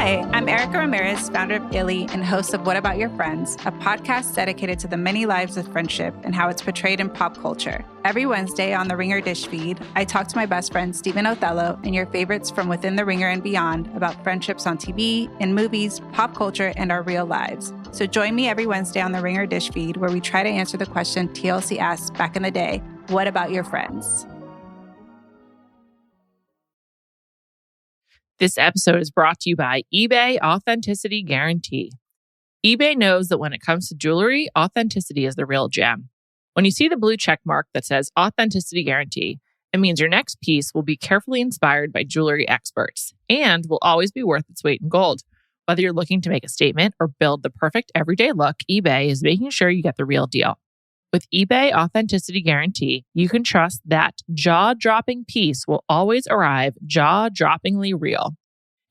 Hi, I'm Erica Ramirez, founder of Illy and host of What About Your Friends, a podcast dedicated to the many lives of friendship and how it's portrayed in pop culture. Every Wednesday on the Ringer Dish feed, I talk to my best friend Stephen Othello and your favorites from within the Ringer and beyond about friendships on TV, in movies, pop culture, and our real lives. So join me every Wednesday on the Ringer Dish feed where we try to answer the question TLC asked back in the day, what about your friends? This episode is brought to you by eBay Authenticity Guarantee. eBay knows that when it comes to jewelry, authenticity is the real gem. When you see the blue check mark that says Authenticity Guarantee, it means your next piece will be carefully inspired by jewelry experts and will always be worth its weight in gold. Whether you're looking to make a statement or build the perfect everyday look, eBay is making sure you get the real deal. With eBay Authenticity Guarantee, you can trust that jaw-dropping piece will always arrive jaw-droppingly real.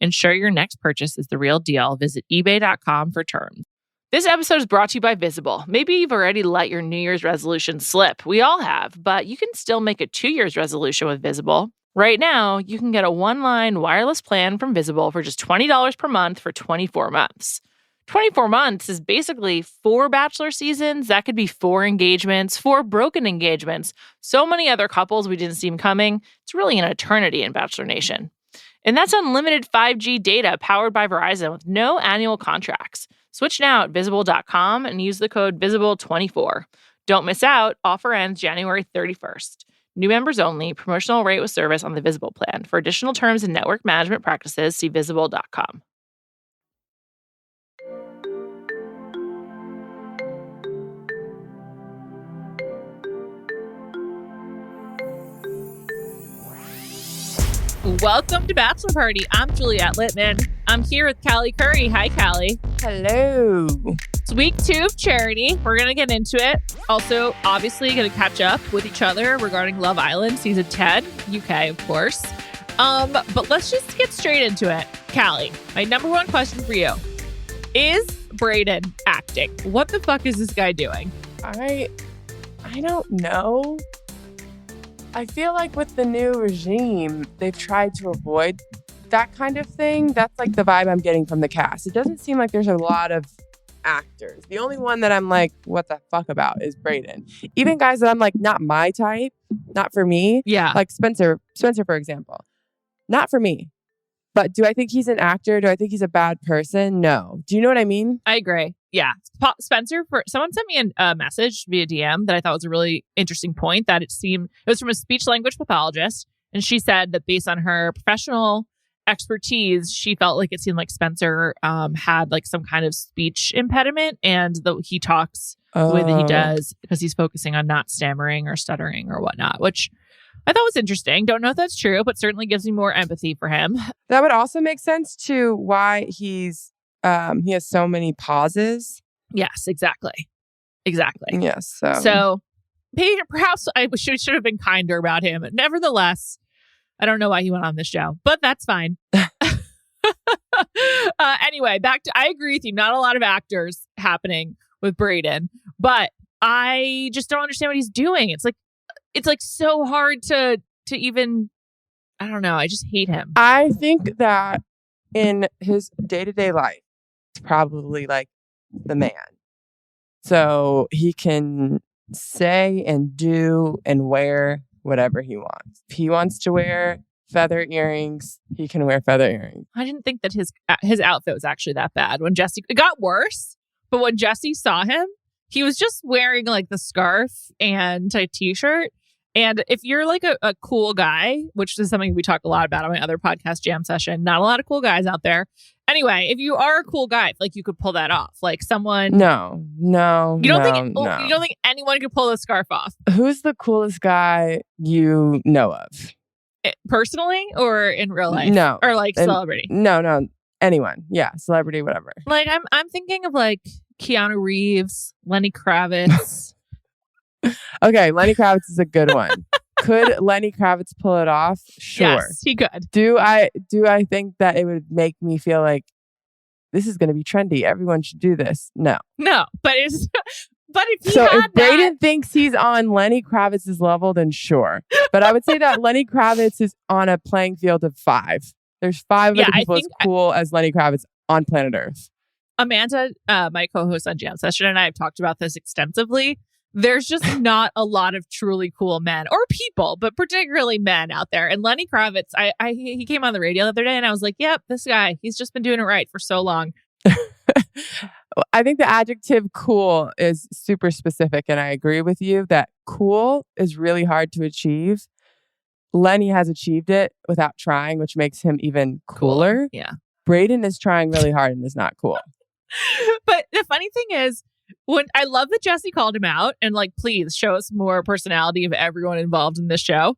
Ensure your next purchase is the real deal. Visit ebay.com for terms. This episode is brought to you by Visible. Maybe you've already let your New Year's resolution slip. We all have, but you can still make a 2 year's resolution with Visible. Right now, you can get a one-line wireless plan from Visible for just $20 per month for 24 months. 24 months is basically 4 Bachelor seasons. That could be 4 engagements, 4 broken engagements. So many other couples we didn't see coming. It's really an eternity in Bachelor Nation. And that's unlimited 5G data powered by Verizon with no annual contracts. Switch now at Visible.com and use the code VISIBLE24. Don't miss out. Offer ends January 31st. New members only. Promotional rate with service on the Visible plan. For additional terms and network management practices, see Visible.com. Welcome to Bachelor Party. I'm Juliet Litman. I'm here with Callie Curry. Hi, Callie. Hello. It's week 2 of Charity. We're going to get into it. Also, obviously, going to catch up with each other regarding Love Island Season 10, UK, of course. But let's just get straight into it. Callie, my number one question for you. Is Brayden acting? What the fuck is this guy doing? I don't know. I feel like with the new regime, they've tried to avoid that kind of thing. That's like the vibe I'm getting from the cast. It doesn't seem like there's a lot of actors. The only one that I'm like, what the fuck about is Brayden. Even guys that I'm like, not my type, not for me. Yeah. Like Spencer, for example. Not for me. But do I think he's an actor? Do I think he's a bad person? No. Do you know what I mean? I agree. Yeah. Spencer, someone sent me a message via DM that I thought was a really interesting point, that it was from a speech language pathologist. And she said that based on her professional expertise, she felt like it seemed like Spencer had like some kind of speech impediment, and he talks the way that he does because he's focusing on not stammering or stuttering or whatnot, which I thought was interesting. Don't know if that's true, but certainly gives me more empathy for him. That would also make sense to why he has so many pauses. Yes, exactly. Yes. So perhaps I should have been kinder about him. Nevertheless, I don't know why he went on this show, but that's fine. Anyway, I agree with you. Not a lot of actors happening with Brayden, but I just don't understand what he's doing. It's like so hard to even, I don't know. I just hate him. I think that in his day-to-day life, it's probably like the man. So he can say and do and wear whatever he wants. If he wants to wear feather earrings, he can wear feather earrings. I didn't think that his outfit was actually that bad. It got worse, but when Jesse saw him, he was just wearing like the scarf and a t-shirt. And if you're like a cool guy, which is something we talk a lot about on my other podcast, Jam Session, not a lot of cool guys out there. Anyway, if you are a cool guy, like you could pull that off. Like someone. No. You don't think anyone could pull the scarf off? Who's the coolest guy you know of? Personally or in real life? No. Or like celebrity? No. Anyone. Yeah. Celebrity, whatever. Like I'm thinking of like Keanu Reeves, Lenny Kravitz. Okay, Lenny Kravitz is a good one. Could Lenny Kravitz pull it off? Sure. Yes, he could. Do I think that it would make me feel like this is going to be trendy? Everyone should do this? No. But if Brayden thinks he's on Lenny Kravitz's level, then sure. But I would say that Lenny Kravitz is on a playing field of 5. There's 5 other people as cool as Lenny Kravitz on planet Earth. Amanda, my co-host on Jam Session, and I have talked about this extensively. There's just not a lot of truly cool men or people, but particularly men out there. And Lenny Kravitz, he came on the radio the other day and I was like, yep, this guy, he's just been doing it right for so long. I think the adjective cool is super specific. And I agree with you that cool is really hard to achieve. Lenny has achieved it without trying, which makes him even cooler. Cool. Yeah. Brayden is trying really hard and is not cool. But the funny thing is, when I love that Jesse called him out and like, please show us more personality of everyone involved in this show.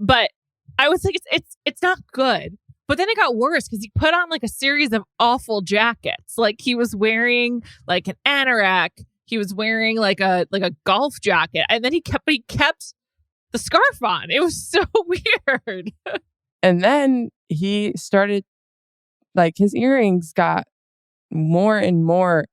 But I was like, it's not good. But then it got worse because he put on like a series of awful jackets. Like he was wearing like an anorak. He was wearing like a golf jacket, and then he kept the scarf on. It was so weird. And then he started, like, his earrings got more and more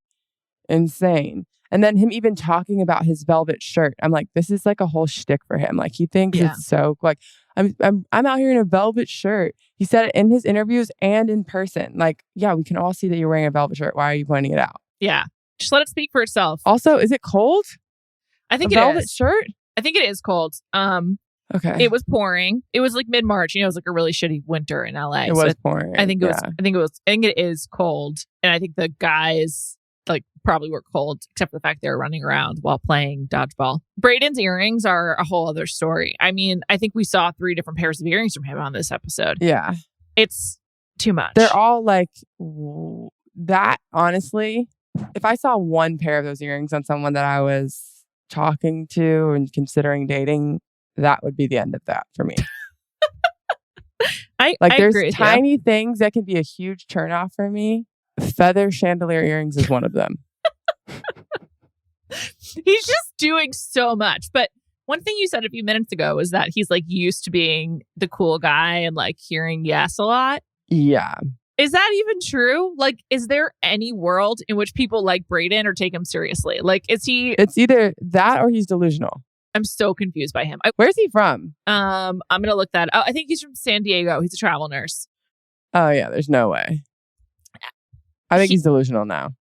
insane. And then him even talking about his velvet shirt. I'm like, this is like a whole shtick for him. Like he thinks it's so like I'm out here in a velvet shirt. He said it in his interviews and in person. Like, yeah, we can all see that you're wearing a velvet shirt. Why are you pointing it out? Yeah. Just let it speak for itself. Also, is it cold? I think a velvet shirt? I think it is cold. Okay. It was pouring. It was like mid-March. You know, it was like a really shitty winter in LA. It was pouring. I think it is cold. And I think the guys like probably were cold, except for the fact they were running around while playing dodgeball. Brayden's earrings are a whole other story. I mean, I think we saw 3 different pairs of earrings from him on this episode. Yeah. It's too much. They're all like that, honestly. If I saw one pair of those earrings on someone that I was talking to and considering dating, that would be the end of that for me. There's tiny things that can be a huge turnoff for me. Feather chandelier earrings is one of them. He's just doing so much. But one thing you said a few minutes ago was that he's like used to being the cool guy and like hearing yes a lot. Yeah. Is that even true? Like, is there any world in which people like Brayden or take him seriously? Like, is he... It's either that or he's delusional. I'm so confused by him. Where's he from? I'm going to look that up. I think he's from San Diego. He's a travel nurse. Oh, yeah. There's no way. I think he's delusional now.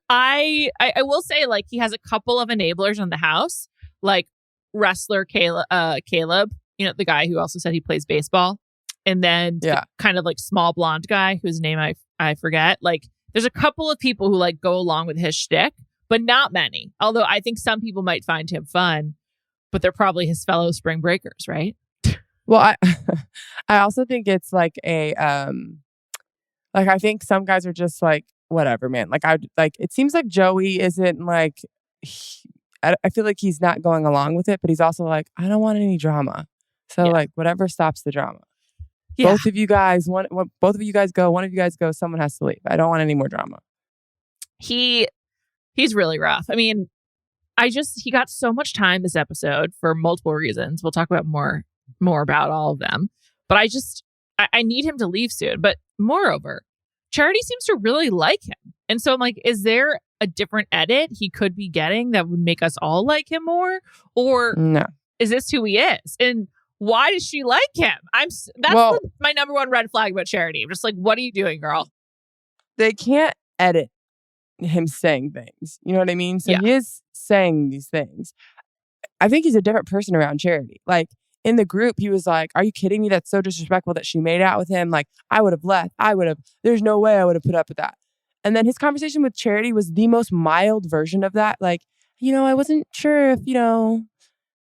I will say, like, he has a couple of enablers in the house. Like, wrestler Caleb, you know, the guy who also said he plays baseball. And then the kind of like small blonde guy whose name I forget. Like, there's a couple of people who like go along with his shtick, but not many. Although I think some people might find him fun, but they're probably his fellow spring breakers, right? Well, I also think it's like a like I think some guys are just like whatever, man. Like it seems like Joey isn't like I feel like he's not going along with it, but he's also like, I don't want any drama. So like whatever stops the drama. Yeah. Both of you guys go, one of you guys go, someone has to leave. I don't want any more drama. He's really rough. I mean, he got so much time this episode for multiple reasons. We'll talk about more about all of them. But I need him to leave soon. But moreover, Charity seems to really like him. And so I'm like, is there a different edit he could be getting that would make us all like him more? Or no. Is this who he is? And why does she like him? My number one red flag about Charity. I'm just like, what are you doing, girl? They can't edit him saying things. You know what I mean? So he is saying these things. I think he's a different person around Charity. Like in the group, he was like, are you kidding me? That's so disrespectful that she made out with him. Like I would have left. There's no way I would have put up with that. And then his conversation with Charity was the most mild version of that. Like, I wasn't sure if,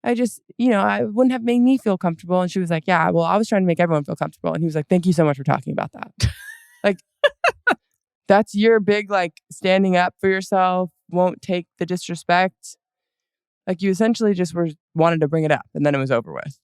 I just, I wouldn't have made me feel comfortable. And she was like, yeah, well, I was trying to make everyone feel comfortable. And he was like, thank you so much for talking about that. Like, that's your big, like, standing up for yourself, won't take the disrespect. Like, you essentially just wanted to bring it up and then it was over with.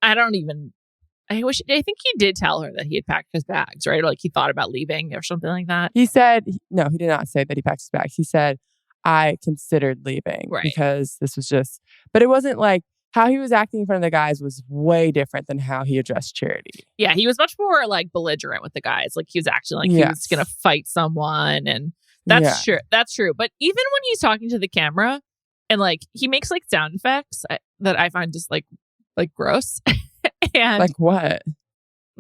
I think he did tell her that he had packed his bags, right? Or like he thought about leaving or something like that. He said, no, he did not say that he packed his bags. He said, I considered leaving because this was just, but it wasn't like how he was acting in front of the guys was way different than how he addressed Charity. Yeah, he was much more like belligerent with the guys. Like he was acting like he was going to fight someone. And that's true. That's true. But even when he's talking to the camera and like he makes like sound effects that I find just like gross. And like what?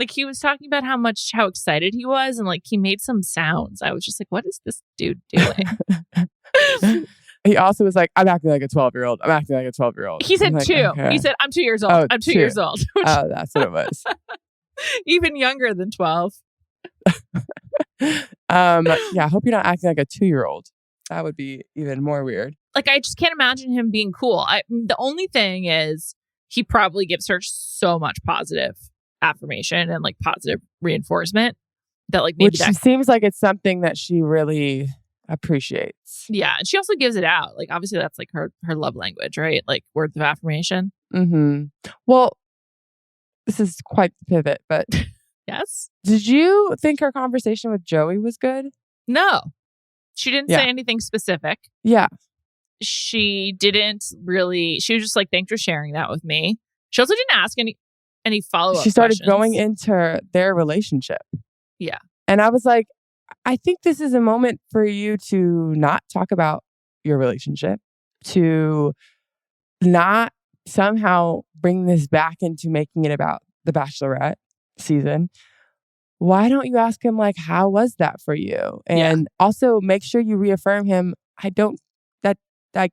Like he was talking about how excited he was, and like he made some sounds. I was just like, what is this dude doing? He also was like, I'm acting like a 12-year-old. I'm acting like a 12-year-old. He said like, 2. Okay. He said, I'm 2 years old. Oh, I'm 2 2. years old. Oh, that's what it was. Even younger than 12. Yeah, I hope you're not acting like a 2-year-old. That would be even more weird. Like, I just can't imagine him being cool. The only thing is he probably gives her so much positive affirmation and like positive reinforcement that like maybe Which seems like it's something that she really appreciates. Yeah. And she also gives it out. Like, obviously that's like her love language, right? Like words of affirmation. Mm-hmm. Well, this is quite the pivot, but yes. Did you think her conversation with Joey was good? No. She didn't say anything specific. Yeah. She didn't really, she was just like, thanks for sharing that with me. She also didn't ask any follow-up She started questions. going into their relationship. Yeah. And I was like, I think this is a moment for you to not talk about your relationship, to not somehow bring this back into making it about the Bachelorette season. Why don't you ask him, like, how was that for you? And also make sure you reaffirm him. That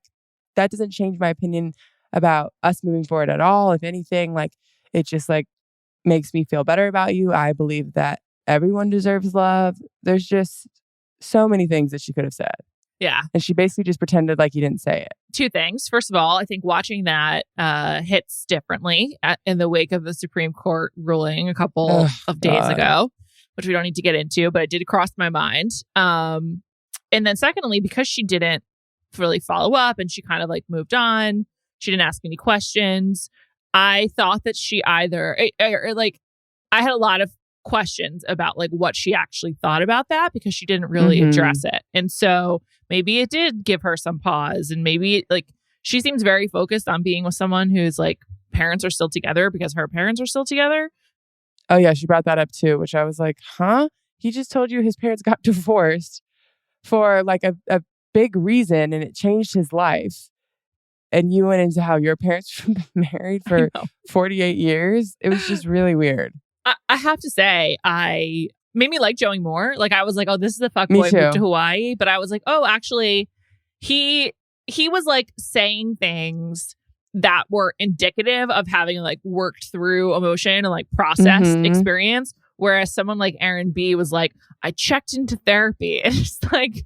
doesn't change my opinion about us moving forward at all. If anything, like, it just like makes me feel better about you. I believe that everyone deserves love. There's just so many things that she could have said. Yeah. And she basically just pretended like you didn't say it. 2 things. First of all, I think watching that hits differently in the wake of the Supreme Court ruling a couple of days ago, which we don't need to get into, but it did cross my mind. And then secondly, because she didn't really follow up and she kind of like moved on, she didn't ask any questions. I thought that she either, or like, I had a lot of questions about like what she actually thought about that because she didn't really address it. And so maybe it did give her some pause, and maybe like she seems very focused on being with someone whose like parents are still together because her parents are still together. Oh yeah, she brought that up too, which I was like, huh? He just told you his parents got divorced for like a big reason and it changed his life. And you went into how your parents were married for 48 years. It was just really weird. I have to say, I made me like Joey more. Like I was like, oh, this is a fuckboy moved to Hawaii. But I was like, oh, actually, he was like saying things that were indicative of having like worked through emotion and like processed experience. Whereas someone like Aaron B was like, I checked into therapy. And it's like,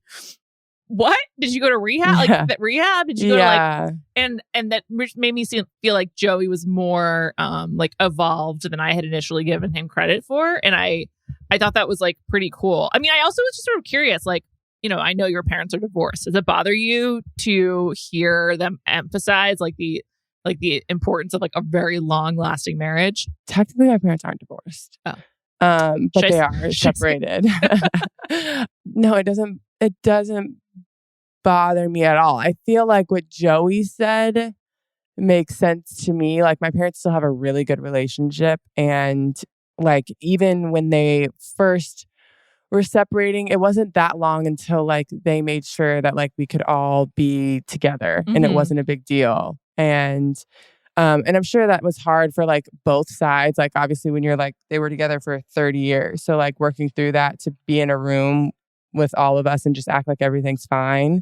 what? Did you go to rehab? Like that rehab? Did you go to like, and that made me feel like Joey was more like evolved than I had initially given him credit for. And I thought that was like pretty cool. I mean, I also was just sort of curious, like, you know, I know your parents are divorced. Does it bother you to hear them emphasize like the importance of like a very long lasting marriage? Technically, my parents aren't divorced. Oh. But they are separated. No, it doesn't bother me at all. I feel like what Joey said makes sense to me. Like my parents still have a really good relationship, and like even when they first were separating, it wasn't that long until like they made sure that like we could all be together and it wasn't a big deal. And I'm sure that was hard for like both sides. Like obviously when you're like, they were together for 30 years. So like working through that to be in a room with all of us and just act like everything's fine.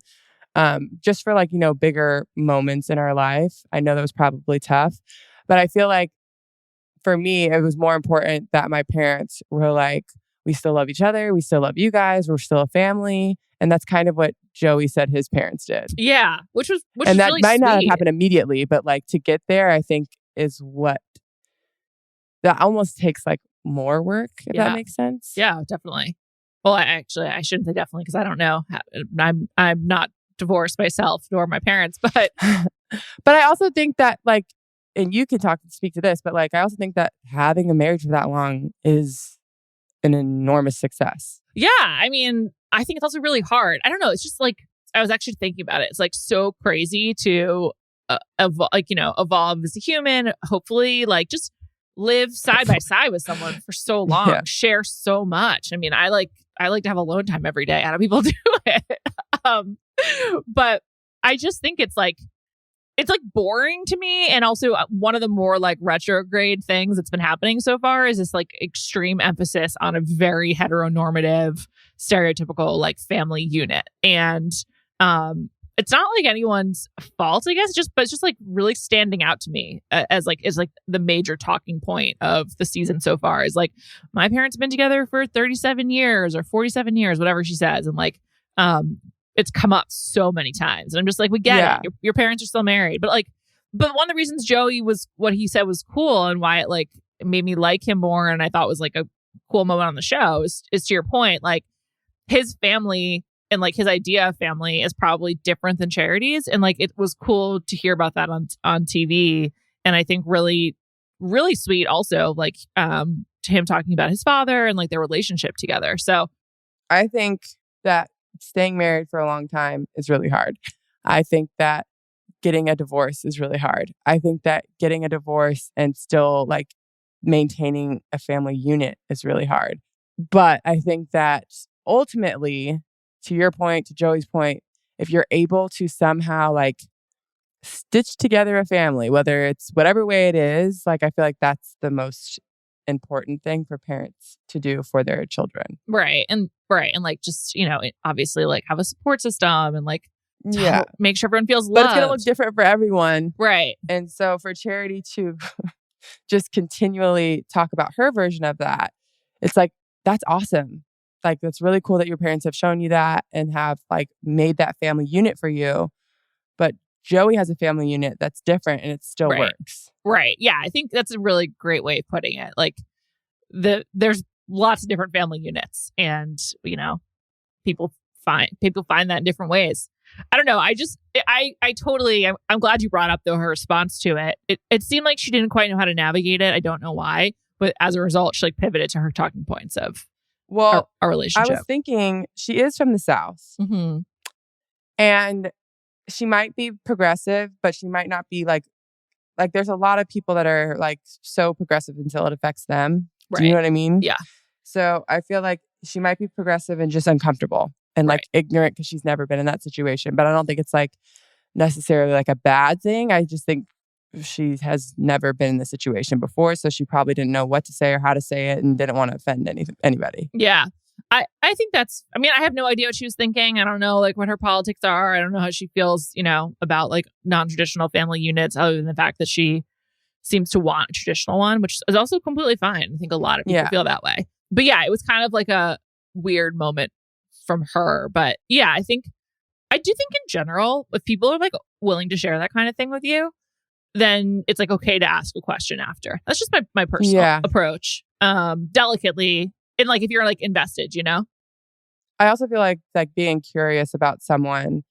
Just for like, you know, bigger moments in our life. I know that was probably tough, but I feel like for me, it was more important that my parents were like, we still love each other. We still love you guys. We're still a family. And that's kind of what Joey said his parents did. Yeah. Which and that really might not have sweet. happened immediately, but like to get there, I think is what that almost takes like more work, if that makes sense. Yeah, definitely. Well, I shouldn't say definitely because I don't know. I'm not divorced myself, nor my parents, but I also think that like, and you can speak to this, but like I also think that having a marriage for that long is an enormous success. Yeah, I mean, I think it's also really hard. I don't know. It's just like I was actually thinking about it. It's like so crazy to evolve as a human. Hopefully, like just live side by side with someone for so long, share so much. I mean, I like to have alone time every day. How do people do it? But I just think it's like it's like boring to me. And also one of the more like retrograde things that's been happening so far is this like extreme emphasis on a very heteronormative, stereotypical like family unit. And it's not like anyone's fault, I guess, but it's just like really standing out to me as like the major talking point of the season so far is like, my parents have been together for 37 years or 47 years, whatever she says. And like, it's come up so many times. And I'm just like, we get it. Your parents are still married. But one of the reasons Joey was what he said was cool and why it like made me like him more and I thought was like a cool moment on the show is to your point, like his family and like his idea of family is probably different than Charity's. And like it was cool to hear about that on TV. And I think really, really sweet also like to him talking about his father and like their relationship together. So I think that staying married for a long time is really hard. I think that getting a divorce is really hard. I think that getting a divorce and still like maintaining a family unit is really hard. But I think that ultimately, to your point, to Joey's point, if you're able to somehow like stitch together a family, whether it's whatever way it is, like I feel like that's the most important thing for parents to do for their children. Right. And like just, obviously like have a support system and like make sure everyone feels loved. But it's going to look different for everyone. Right. And so for Charity to just continually talk about her version of that, it's like, that's awesome. Like, that's really cool that your parents have shown you that and have like made that family unit for you. But Joey has a family unit that's different and it still works. Right. Yeah. I think that's a really great way of putting it. Like there's lots of different family units and, people find that in different ways. I don't know. I'm glad you brought up though her response to it. It seemed like she didn't quite know how to navigate it. I don't know why, but as a result, she like pivoted to her talking points of our relationship. I was thinking she is from the South. Mm-hmm. And she might be progressive, but she might not be like there's a lot of people that are like so progressive until it affects them. Right. Do you know what I mean? Yeah. So I feel like she might be progressive and just uncomfortable and like ignorant because she's never been in that situation. But I don't think it's like necessarily like a bad thing. I just think she has never been in this situation before. So she probably didn't know what to say or how to say it and didn't want to offend anybody. Yeah. I think I have no idea what she was thinking. I don't know like what her politics are. I don't know how she feels, about like non-traditional family units other than the fact that she seems to want a traditional one, which is also completely fine. I think a lot of people feel that way. But yeah, it was kind of like a weird moment from her. But yeah, I do think in general, if people are like willing to share that kind of thing with you, then it's like okay to ask a question after. That's just my personal approach. Delicately. And like if you're like invested, I also feel like being curious about someone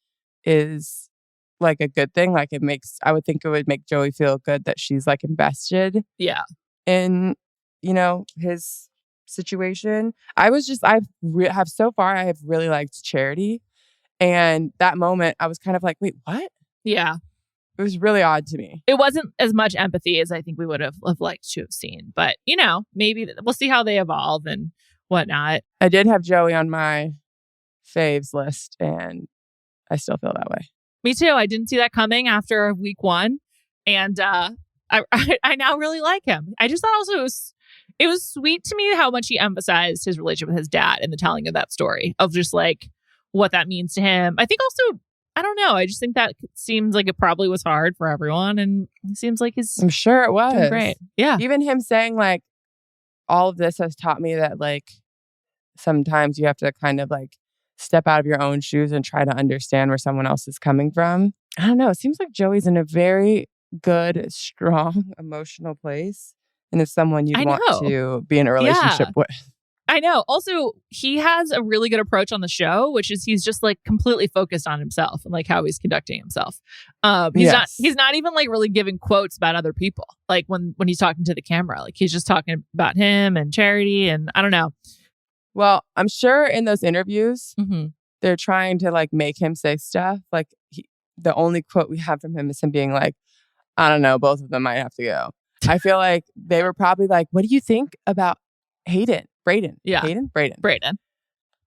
is like a good thing. Like I would think it would make Joey feel good that she's like invested in, his situation. I have really liked Charity. And that moment I was kind of like, wait, what? Yeah. It was really odd to me. It wasn't as much empathy as I think we would have liked to have seen. But, maybe we'll see how they evolve and whatnot. I did have Joey on my faves list and I still feel that way. Me too. I didn't see that coming after week 1. And I now really like him. I just thought also it was sweet to me how much he emphasized his relationship with his dad in the telling of that story of just like what that means to him. I think also, I don't know. I just think that seems like it probably was hard for everyone. And it seems like I'm sure it was. Doing great. Yeah. Even him saying like, all of this has taught me that like, sometimes you have to kind of like step out of your own shoes and try to understand where someone else is coming from. I don't know. It seems like Joey's in a very good, strong, emotional place. And it's someone you'd want to be in a relationship with. I know. Also, he has a really good approach on the show, which is he's just like completely focused on himself and like how he's conducting himself. He's not even like really giving quotes about other people. Like when he's talking to the camera, like he's just talking about him and Charity and I don't know. Well, I'm sure in those interviews, they're trying to like make him say stuff. Like the only quote we have from him is him being like, I don't know, both of them might have to go. I feel like they were probably like, what do you think about Brayden? Yeah. Brayden.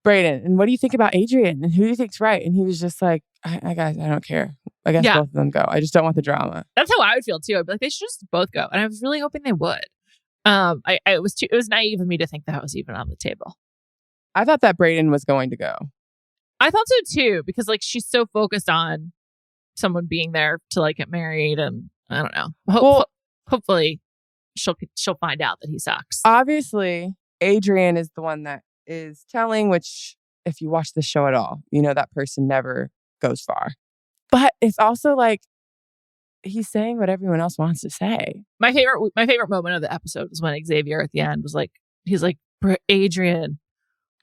And what do you think about Adrian? And who do you think's right? And he was just like, I guys, I don't care. I guess both of them go. I just don't want the drama. That's how I would feel too. I'd be like, they should just both go. And I was really hoping they would. It was naive of me to think that was even on the table. I thought that Brayden was going to go. I thought so too, because like she's so focused on someone being there to like get married, and I don't know. Hopefully she'll find out that he sucks. Obviously, Adrian is the one that is telling, which if you watch the show at all, you know that person never goes far. But it's also like he's saying what everyone else wants to say. My favorite moment of the episode was when Xavier at the end was like, he's like, Adrian,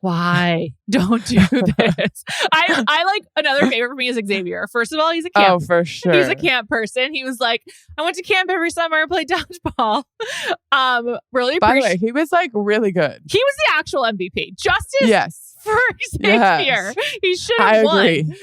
why don't do this? I like, another favorite for me is Xavier. First of all, he's a camp. Oh, for sure. He's a camp person. He was like, I went to camp every summer and played dodgeball. Really. By the way, he was like really good. He was the actual MVP. Justice for Xavier. Yes. He should have won. Agree.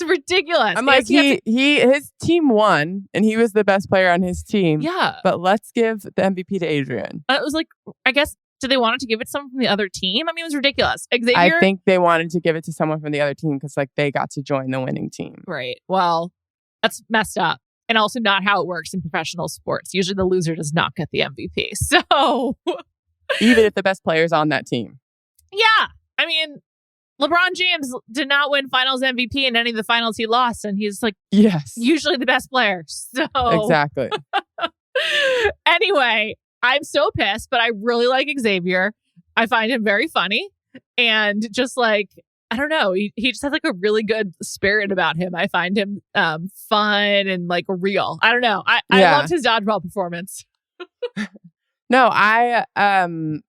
It's ridiculous. I'm like, his team won and he was the best player on his team. Yeah. But let's give the MVP to Adrian. It was like, I guess, did they want to give it to someone from the other team? I mean, it was ridiculous. Xavier, I think they wanted to give it to someone from the other team because like they got to join the winning team. Right. Well, that's messed up. And also not how it works in professional sports. Usually the loser does not get the MVP. So even if the best player's on that team. Yeah. I mean, LeBron James did not win finals MVP in any of the finals he lost. And he's like, usually the best player. So exactly. Anyway, I'm so pissed, but I really like Xavier. I find him very funny. And just like, I don't know, he just has like a really good spirit about him. I find him fun and like real. I don't know. I loved his dodgeball performance. No, I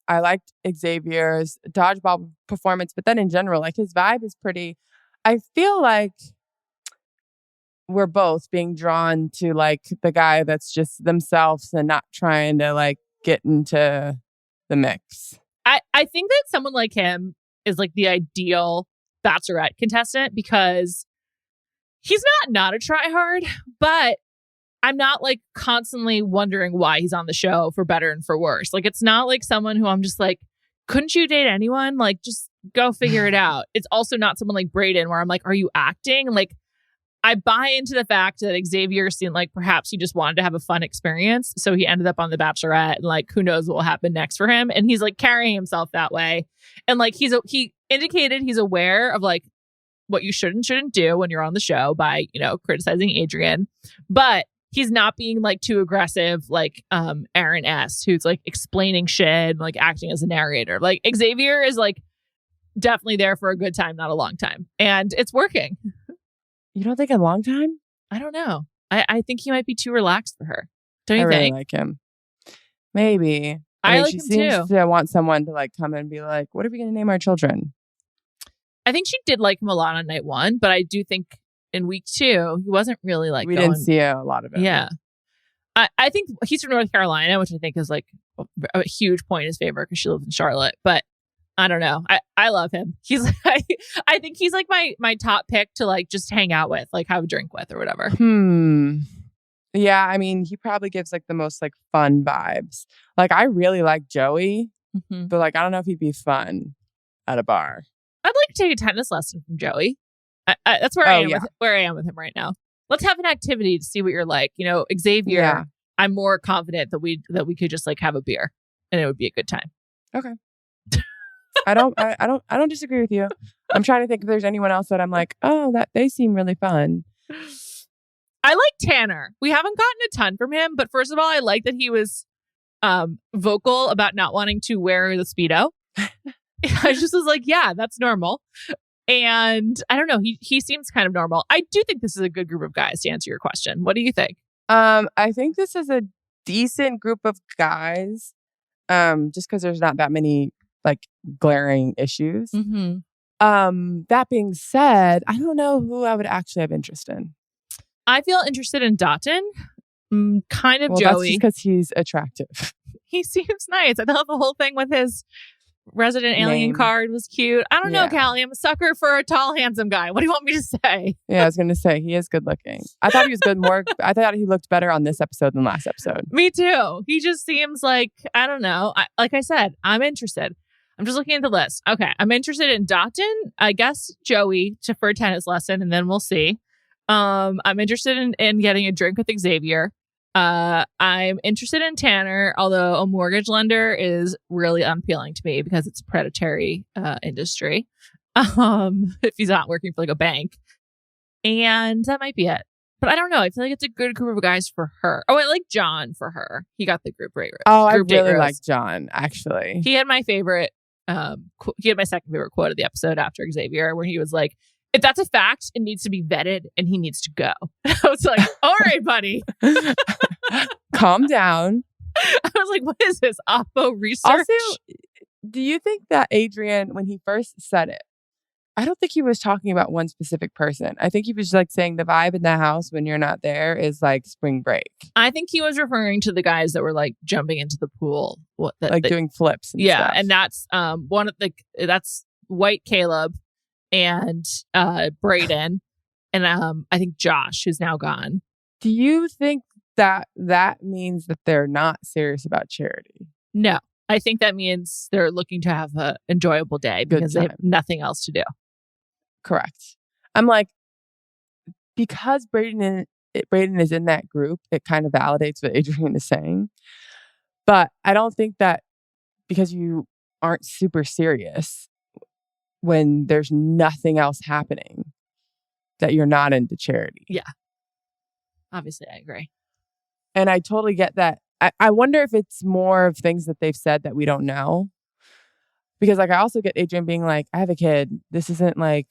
liked Xavier's dodgeball performance, but then in general, like his vibe is pretty. I feel like we're both being drawn to like the guy that's just themselves and not trying to like get into the mix. I think that someone like him is like the ideal Bachelorette contestant because he's not a tryhard, but I'm not like constantly wondering why he's on the show for better and for worse. Like it's not like someone who I'm just like, couldn't you date anyone? Like just go figure it out. It's also not someone like Brayden where I'm like, are you acting? Like I buy into the fact that Xavier seemed like perhaps he just wanted to have a fun experience. So he ended up on The Bachelorette and like, who knows what will happen next for him. And he's like carrying himself that way. And like, he indicated he's aware of like what you should and shouldn't do when you're on the show by, you know, criticizing Adrian. But he's not being like too aggressive, like Aaron S., who's like explaining shit and like acting as a narrator. Like Xavier is like definitely there for a good time, not a long time. And it's working. You don't think a long time? I don't know. I think he might be too relaxed for her. Don't you think? I really like him. Maybe. I mean, like she him seems too. to want someone to like come and be like, what are we going to name our children? I think she did like him a lot on night one, but I do think in week 2, he wasn't really like didn't see a lot of it. Yeah. I think he's from North Carolina, which I think is like a huge point in his favor because she lives in Charlotte. But I don't know. I love him. He's like, I think he's like my top pick to like just hang out with, like have a drink with or whatever. Yeah, I mean, he probably gives like the most like fun vibes. Like I really like Joey, but like I don't know if he'd be fun at a bar. I'd like to take a tennis lesson from Joey. That's where I am with him right now. Let's have an activity to see what you're like. You know, Xavier, I'm more confident that we could just like have a beer and it would be a good time. Okay. I don't disagree with you. I'm trying to think if there's anyone else that I'm like, oh, that they seem really fun. I like Tanner. We haven't gotten a ton from him, but first of all, I like that he was vocal about not wanting to wear the Speedo. I just was like, yeah, that's normal. And I don't know, he seems kind of normal. I do think this is a good group of guys to answer your question. What do you think? I think this is a decent group of guys. Just because there's not that many like glaring issues. That being said, I don't know who I would actually have interest in. I feel interested in Dotun. Kind of Joey. That's just because he's attractive. He seems nice. I thought the whole thing with his resident alien card was cute. I don't know, Callie. I'm a sucker for a tall, handsome guy. What do you want me to say? Yeah, I was going to say he is good looking. I thought he was good. I thought he looked better on this episode than last episode. Me too. He just seems like, I don't know. Like I said, I'm interested. I'm just looking at the list. Okay, I'm interested in Dotun. I guess Joey for a tennis lesson, and then we'll see. I'm interested in getting a drink with Xavier. I'm interested in Tanner, although a mortgage lender is really unappealing to me because it's a predatory industry. If he's not working for like a bank. And that might be it. But I don't know. I feel like it's a good group of guys for her. Oh, I like John for her. He got the group rate. Oh, I really like John, actually. He had my favorite, he had my second favorite quote of the episode after Xavier, where he was like, if that's a fact, it needs to be vetted and he needs to go. I was like, all right, buddy. Calm down. I was like, what is this? Oppo research? Also, do you think that Adrian, when he first said it, I don't think he was talking about one specific person. I think he was like saying the vibe in the house when you're not there is like spring break. I think he was referring to the guys that were like jumping into the pool. Doing flips and stuff. And that's that's White Caleb and Brayden and I think Josh, who's now gone. Do you think that means that they're not serious about charity? No. I think that means they're looking to have an enjoyable day because they have nothing else to do. Correct. I'm like, because Brayden is in that group, it kind of validates what Adrian is saying. But I don't think that because you aren't super serious when there's nothing else happening, that you're not into charity. Yeah. Obviously, I agree. And I totally get that. I wonder if it's more of things that they've said that we don't know. Because like I also get Adrian being like, I have a kid. This isn't like,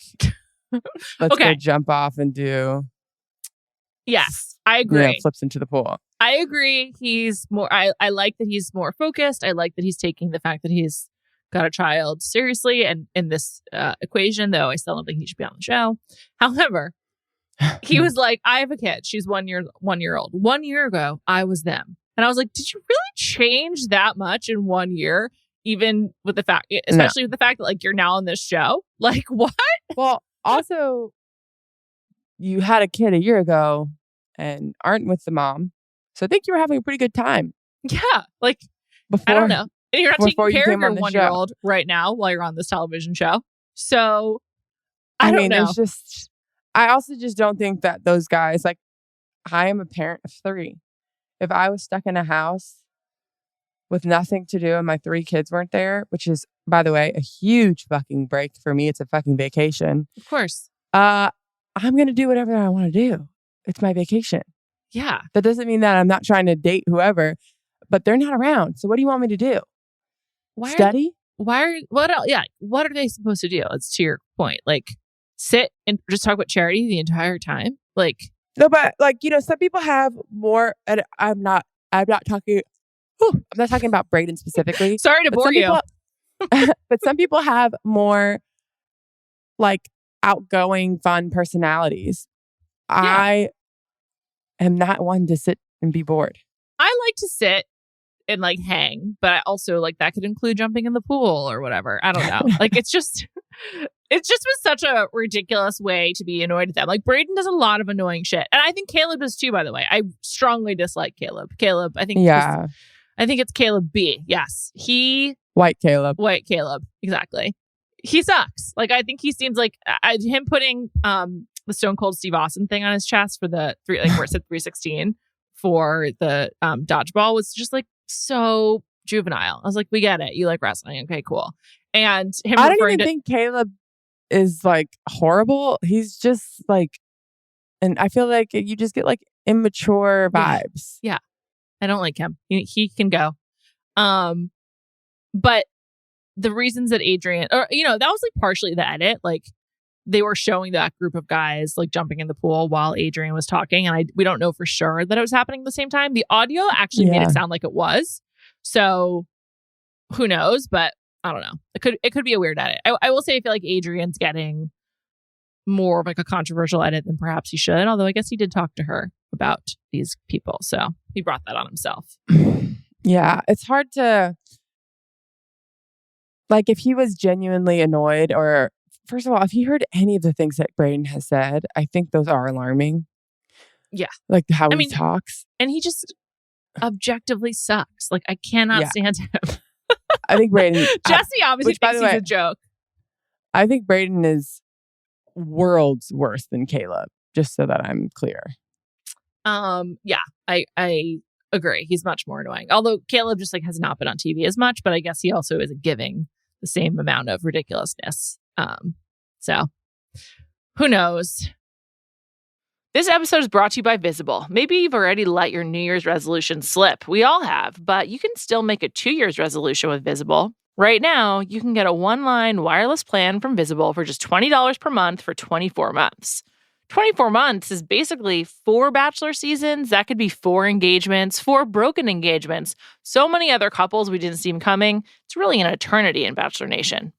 let's go jump off and do. Yes, I agree. Flips into the pool. I agree. He's more, I like that he's more focused. I like that he's taking the fact that he's got a child seriously and in this equation, though I still don't think he should be on the show. However, he was like, I have a kid. She's 1 year old. 1 year ago, I was them. And I was like, did you really change that much in 1 year? Even with the fact, especially with the fact that like you're now on this show. Like what? Well, also, you had a kid a year ago and aren't with the mom. So I think you were having a pretty good time. Yeah. Like, I don't know. And you're not taking care of your 1 year old right now while you're on this television show. So I don't know. I also just don't think that those guys, like, I am a parent of 3. If I was stuck in a house with nothing to do and my 3 kids weren't there, which is, by the way, a huge fucking break for me. It's a fucking vacation. Of course. I'm going to do whatever I want to do. It's my vacation. Yeah. That doesn't mean that I'm not trying to date whoever, but they're not around. So what do you want me to do? Study? What else? Yeah. What are they supposed to do? It's to your point. Like, sit and just talk about charity the entire time? Like, no, but like, some people have more, and I'm not talking about Brayden specifically. Sorry to bore you. But some people have more like outgoing, fun personalities. Yeah. I am not one to sit and be bored. I like to sit and like hang, but I also like that could include jumping in the pool or whatever. I don't know. Like it's just was such a ridiculous way to be annoyed at them. Like Brayden does a lot of annoying shit. And I think Caleb does too, by the way. I strongly dislike Caleb. I think it's Caleb B. Yes. White Caleb. Exactly. He sucks. Like I think he seems like him putting the Stone Cold Steve Austin thing on his chest for the where it said 316 for the dodgeball was just like so juvenile. I was like, we get it. You like wrestling. Okay, cool. And him I don't even think Caleb is like horrible. He's just like, and I feel like you just get like immature vibes. Yeah. I don't like him. He can go. But the reasons that Adrian, or that was like partially the edit. Like they were showing that group of guys like jumping in the pool while Adrian was talking, and we don't know for sure that it was happening at the same time. The audio actually made it sound like it was. So who knows? But I don't know. It could be a weird edit. I will say I feel like Adrian's getting more of like a controversial edit than perhaps he should. Although I guess he did talk to her about these people, so he brought that on himself. Yeah, it's hard to like if he was genuinely annoyed, or first of all, if he heard any of the things that Brayden has said, I think those are alarming. Yeah, like how he talks, and he just objectively sucks. Like I cannot stand him. I think Brayden. Jesse obviously thinks he's a joke. I think Brayden is worlds worse than Caleb. just so that I'm clear. Yeah, I agree. He's much more annoying. Although Caleb just like has not been on TV as much, but I guess he also isn't giving the same amount of ridiculousness. So who knows? This episode is brought to you by Visible. Maybe you've already let your New Year's resolution slip. We all have, but you can still make a 2 years resolution with Visible. Right now, you can get a one-line wireless plan from Visible for just $20 per month for 24 months. 24 months is basically 4 Bachelor seasons. That could be 4 engagements, 4 broken engagements. So many other couples we didn't see coming. It's really an eternity in Bachelor Nation.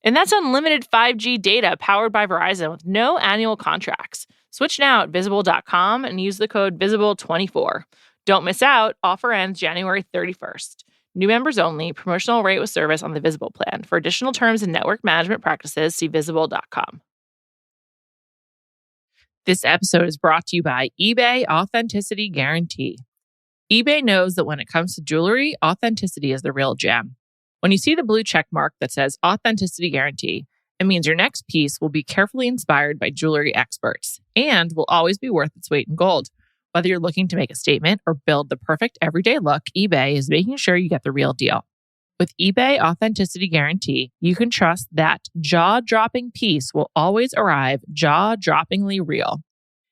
And that's unlimited 5G data powered by Verizon with no annual contracts. Switch now at Visible.com and use the code VISIBLE24. Don't miss out. Offer ends January 31st. New members only. Promotional rate with service on the Visible plan. For additional terms and network management practices, see Visible.com. This episode is brought to you by eBay Authenticity Guarantee. eBay knows that when it comes to jewelry, authenticity is the real gem. When you see the blue check mark that says Authenticity Guarantee, it means your next piece will be carefully inspired by jewelry experts and will always be worth its weight in gold. Whether you're looking to make a statement or build the perfect everyday look, eBay is making sure you get the real deal. With eBay Authenticity Guarantee, you can trust that jaw-dropping piece will always arrive jaw-droppingly real.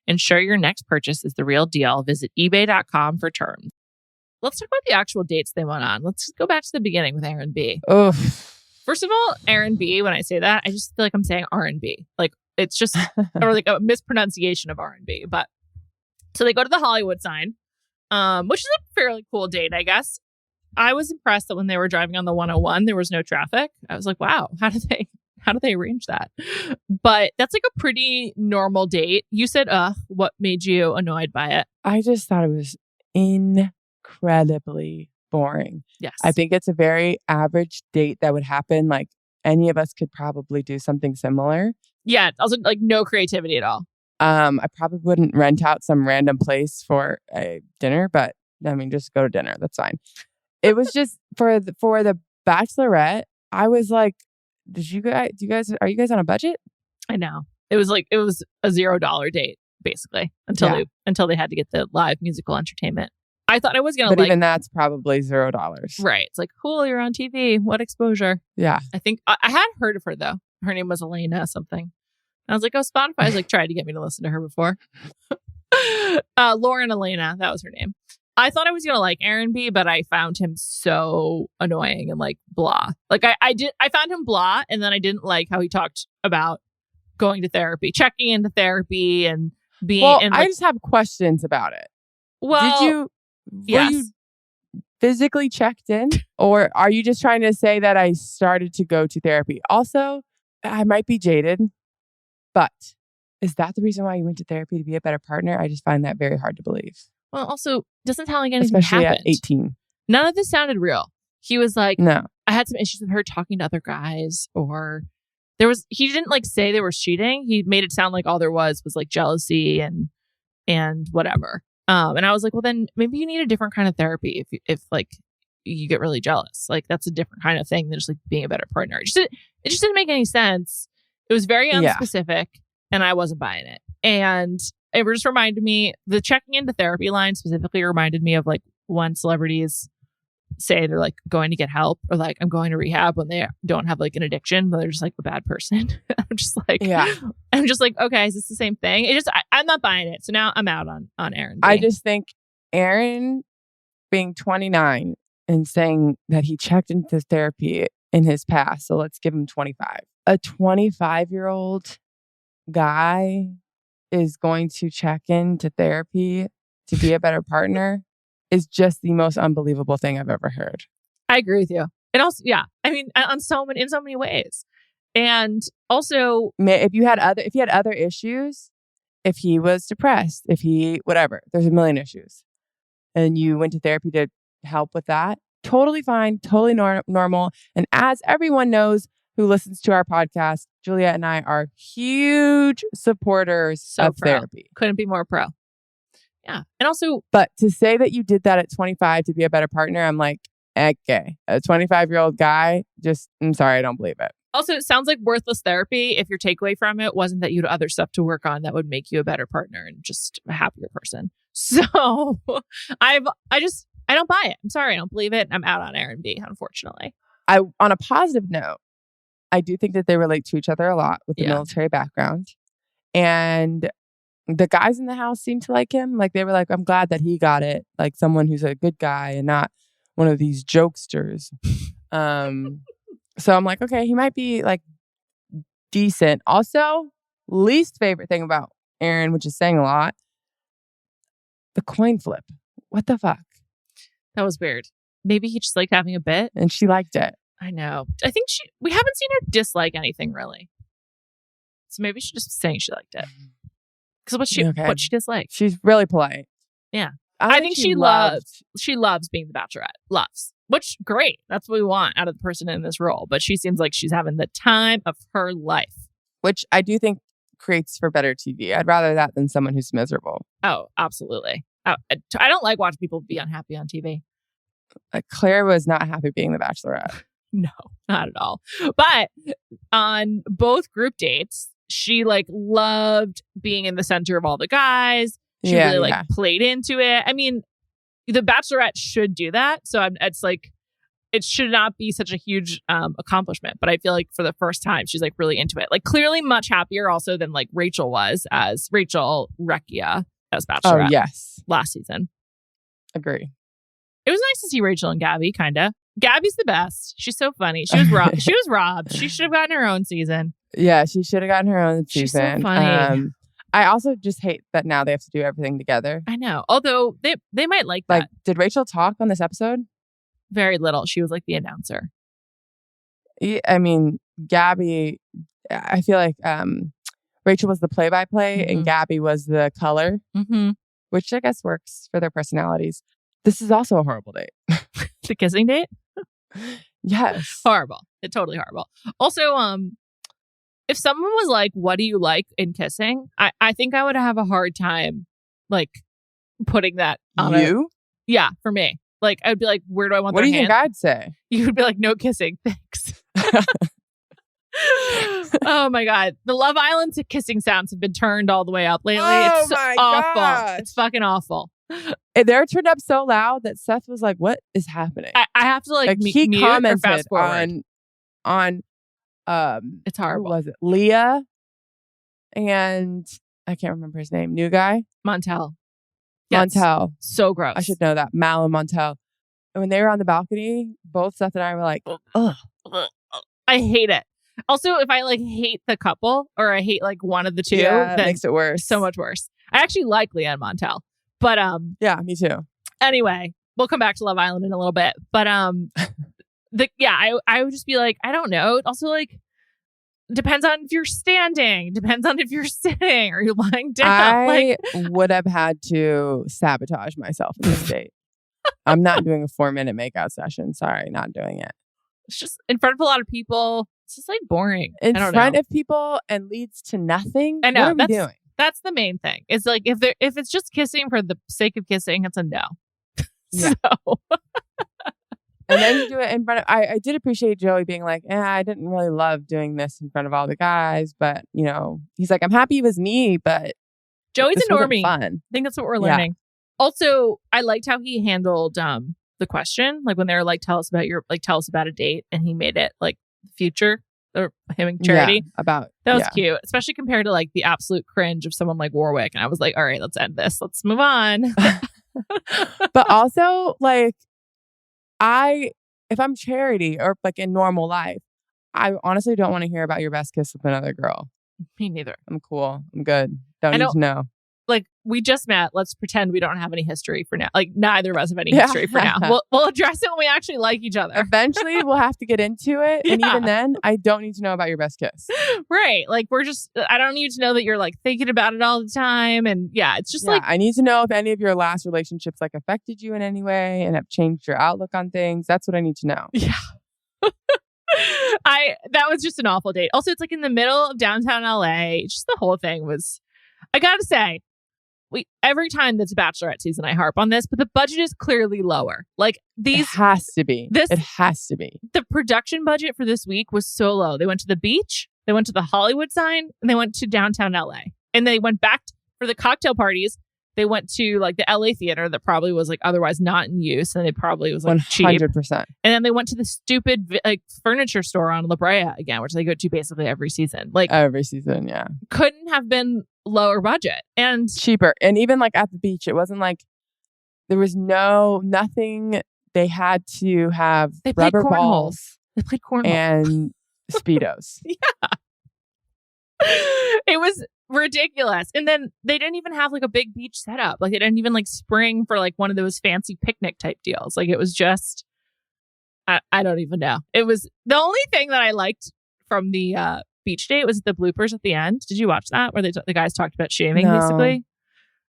Ensure your next purchase is the real deal. Visit ebay.com for terms. Let's talk about the actual dates they went on. Let's just go back to the beginning with Aaron B. Ugh. First of all, Aaron B, when I say that, I just feel like I'm saying R&B. Like, it's just or like a mispronunciation of R&B. But so they go to the Hollywood sign, which is a fairly cool date, I guess. I was impressed that when they were driving on the 101, there was no traffic. I was like, wow, how do they arrange that? But that's like a pretty normal date. You said, what made you annoyed by it? I just thought it was incredibly boring. Yes. I think it's a very average date that would happen. Like any of us could probably do something similar. Yeah. Also like no creativity at all. I probably wouldn't rent out some random place for a dinner, but I mean, just go to dinner. That's fine. It was just for the Bachelorette. I was like, are you guys on a budget? I know. It was a $0 date basically until they had to get the live musical entertainment. I thought I was going to But even that's probably $0. Right. It's like, cool, you're on TV. What exposure? Yeah. I think I had heard of her though. Her name was Elena something. And I was like, oh, Spotify's like tried to get me to listen to her before. Lauren Elena, that was her name. I thought I was going to like Aaron B, but I found him so annoying and like blah. Like I found him blah, and then I didn't like how he talked about going to therapy, checking into therapy and being. Well, and, I just have questions about it. Well, were you physically checked in, or are you just trying to say that I started to go to therapy? Also, I might be jaded, but is that the reason why you went to therapy, to be a better partner? I just find that very hard to believe. Well, also, doesn't sound like anything Especially happened. At 18. None of this sounded real. He was like, no, I had some issues with her talking to other guys, or he didn't like say they were cheating. He made it sound like all there was like jealousy and whatever. And I was like, well, then maybe you need a different kind of therapy if like you get really jealous. Like that's a different kind of thing than just like being a better partner. It just didn't make any sense. It was very unspecific, and I wasn't buying it. And it just reminded me, the checking into therapy line specifically reminded me of like when celebrities say they're like going to get help or like I'm going to rehab when they don't have like an addiction, but they're just like a bad person. I'm just like, okay, is this the same thing? I'm not buying it. So now I'm out on Aaron B. I just think Aaron being 29 and saying that he checked into therapy in his past, so let's give him 25. A 25-year-old guy is going to check into therapy to be a better partner is just the most unbelievable thing I've ever heard. I agree with you. And also, yeah, I mean, in so many ways. And also, if you had other issues, if he was depressed, if he whatever, there's a million issues, and you went to therapy to help with that, totally fine, totally normal. And as everyone knows who listens to our podcast, Juliet and I are huge supporters of therapy. Couldn't be more pro. Yeah. And also, but to say that you did that at 25 to be a better partner, I'm like, okay, a 25-year-old guy, I'm sorry, I don't believe it. Also, it sounds like worthless therapy if your takeaway from it wasn't that you had other stuff to work on that would make you a better partner and just a happier person. So I don't buy it. I'm sorry. I don't believe it. I'm out on Aaron B, unfortunately. On a positive note, I do think that they relate to each other a lot with the military background. And the guys in the house seem to like him. Like they were like, I'm glad that he got it. Like someone who's a good guy and not one of these jokesters. So I'm like, okay, he might be like decent. Also, least favorite thing about Aaron, which is saying a lot, the coin flip. What the fuck? That was weird. Maybe he just liked having a bit. And she liked it. I know. I think we haven't seen her dislike anything really. So maybe she's just saying she liked it. Because what she disliked? She's really polite. Yeah. I think she loves being the Bachelorette. Loves. Which, great. That's what we want out of the person in this role. But she seems like she's having the time of her life. Which I do think creates for better TV. I'd rather that than someone who's miserable. Oh, absolutely. I don't like watching people be unhappy on TV. Claire was not happy being the Bachelorette. No, not at all. But on both group dates, she like loved being in the center of all the guys. She really played into it. I mean, the Bachelorette should do that. So it's like, it should not be such a huge accomplishment. But I feel like for the first time, she's like really into it. Like clearly much happier also than like Rachel was as Rachel Recchia as Bachelorette. Oh, yes. Last season. Agree. It was nice to see Rachel and Gabby, kind of. Gabby's the best. She's so funny. She was robbed. She was robbed. She should have gotten her own season. Yeah, she should have gotten her own season. She's so funny. I also just hate that now they have to do everything together. I know. Although they might like that. Like, did Rachel talk on this episode? Very little. She was like the announcer. I mean, Gabby, I feel like Rachel was the play-by-play and Gabby was the color, which I guess works for their personalities. This is also a horrible date. The kissing date? Yes. Horrible. It's totally horrible. Also, if someone was like, what do you like in kissing? I think I would have a hard time, like, putting that on you? Yeah, for me. Like, I'd be like, where do I want their hand? What do you think I'd say? You would be like, no kissing. Thanks. Oh, my God. The Love Island to kissing sounds have been turned all the way up lately. It's awful. Gosh. It's fucking awful. They're turned up so loud that Seth was like, what is happening? I have to like he mute commented or fast forward. on it's horrible. Who was it? Leah and I can't remember his name. New guy? Montel. Yes. Montel. So gross. I should know that. Mal and Montel. And when they were on the balcony, both Seth and I were like, ugh. I hate it. Also, if I like hate the couple or I hate like one of the two, that makes it worse. So much worse. I actually like Leah and Montel. But yeah, me too. Anyway, we'll come back to Love Island in a little bit. But I would just be like, I don't know. Also, like, depends on if you're standing, depends on if you're sitting or you're lying down. I would have had to sabotage myself in this date. I'm not doing a 4-minute makeout session. Sorry, not doing it. It's just in front of a lot of people. It's just like boring. In front of people and leads to nothing. I know. What are we doing? That's the main thing. It's like if it's just kissing for the sake of kissing, it's a no. Yeah. So. And then you do it in front of... I did appreciate Joey being like, I didn't really love doing this in front of all the guys. But, you know, he's like, I'm happy it was me, but Joey's a normie. Fun. I think that's what we're learning. Yeah. Also, I liked how he handled the question. Like when they were like, tell us about a date. And he made it like future. Or him and Charity. Yeah, that was cute, especially compared to like the absolute cringe of someone like Warwick. And I was like, all right, let's end this. Let's move on. But also, like, if I'm Charity or like in normal life, I honestly don't want to hear about your best kiss with another girl. Me neither. I'm cool. I'm good. Don't need to know. Like, we just met. Let's pretend we don't have any history for now. Like, neither of us have any history for now. We'll address it when we actually like each other. Eventually, we'll have to get into it. And even then, I don't need to know about your best kiss. Right. Like, I don't need to know that you're like thinking about it all the time. And it's just like. I need to know if any of your last relationships like affected you in any way and have changed your outlook on things. That's what I need to know. Yeah. That was just an awful date. Also, it's like in the middle of downtown LA. Just the whole thing was, I gotta say, every time that's Bachelorette season, I harp on this, but the budget is clearly lower. Like it has to be. It has to be. The production budget for this week was so low. They went to the beach, they went to the Hollywood sign, and they went to downtown LA. And they went back for the cocktail parties. They went to like the LA theater that probably was like otherwise not in use, and it probably was like 100%. And then they went to the stupid like furniture store on La Brea again, which they go to basically every season. Like every season, yeah. Couldn't have been lower budget and cheaper. And even like at the beach, it wasn't like there was nothing. They had to have rubber balls. They played cornhole and Speedos. Yeah. It was ridiculous. And then they didn't even have like a big beach setup. Like they didn't even like spring for like one of those fancy picnic type deals. Like it was just, I don't even know. It was the only thing that I liked from the beach date was the bloopers at the end. Did you watch that where the guys talked about shaving basically?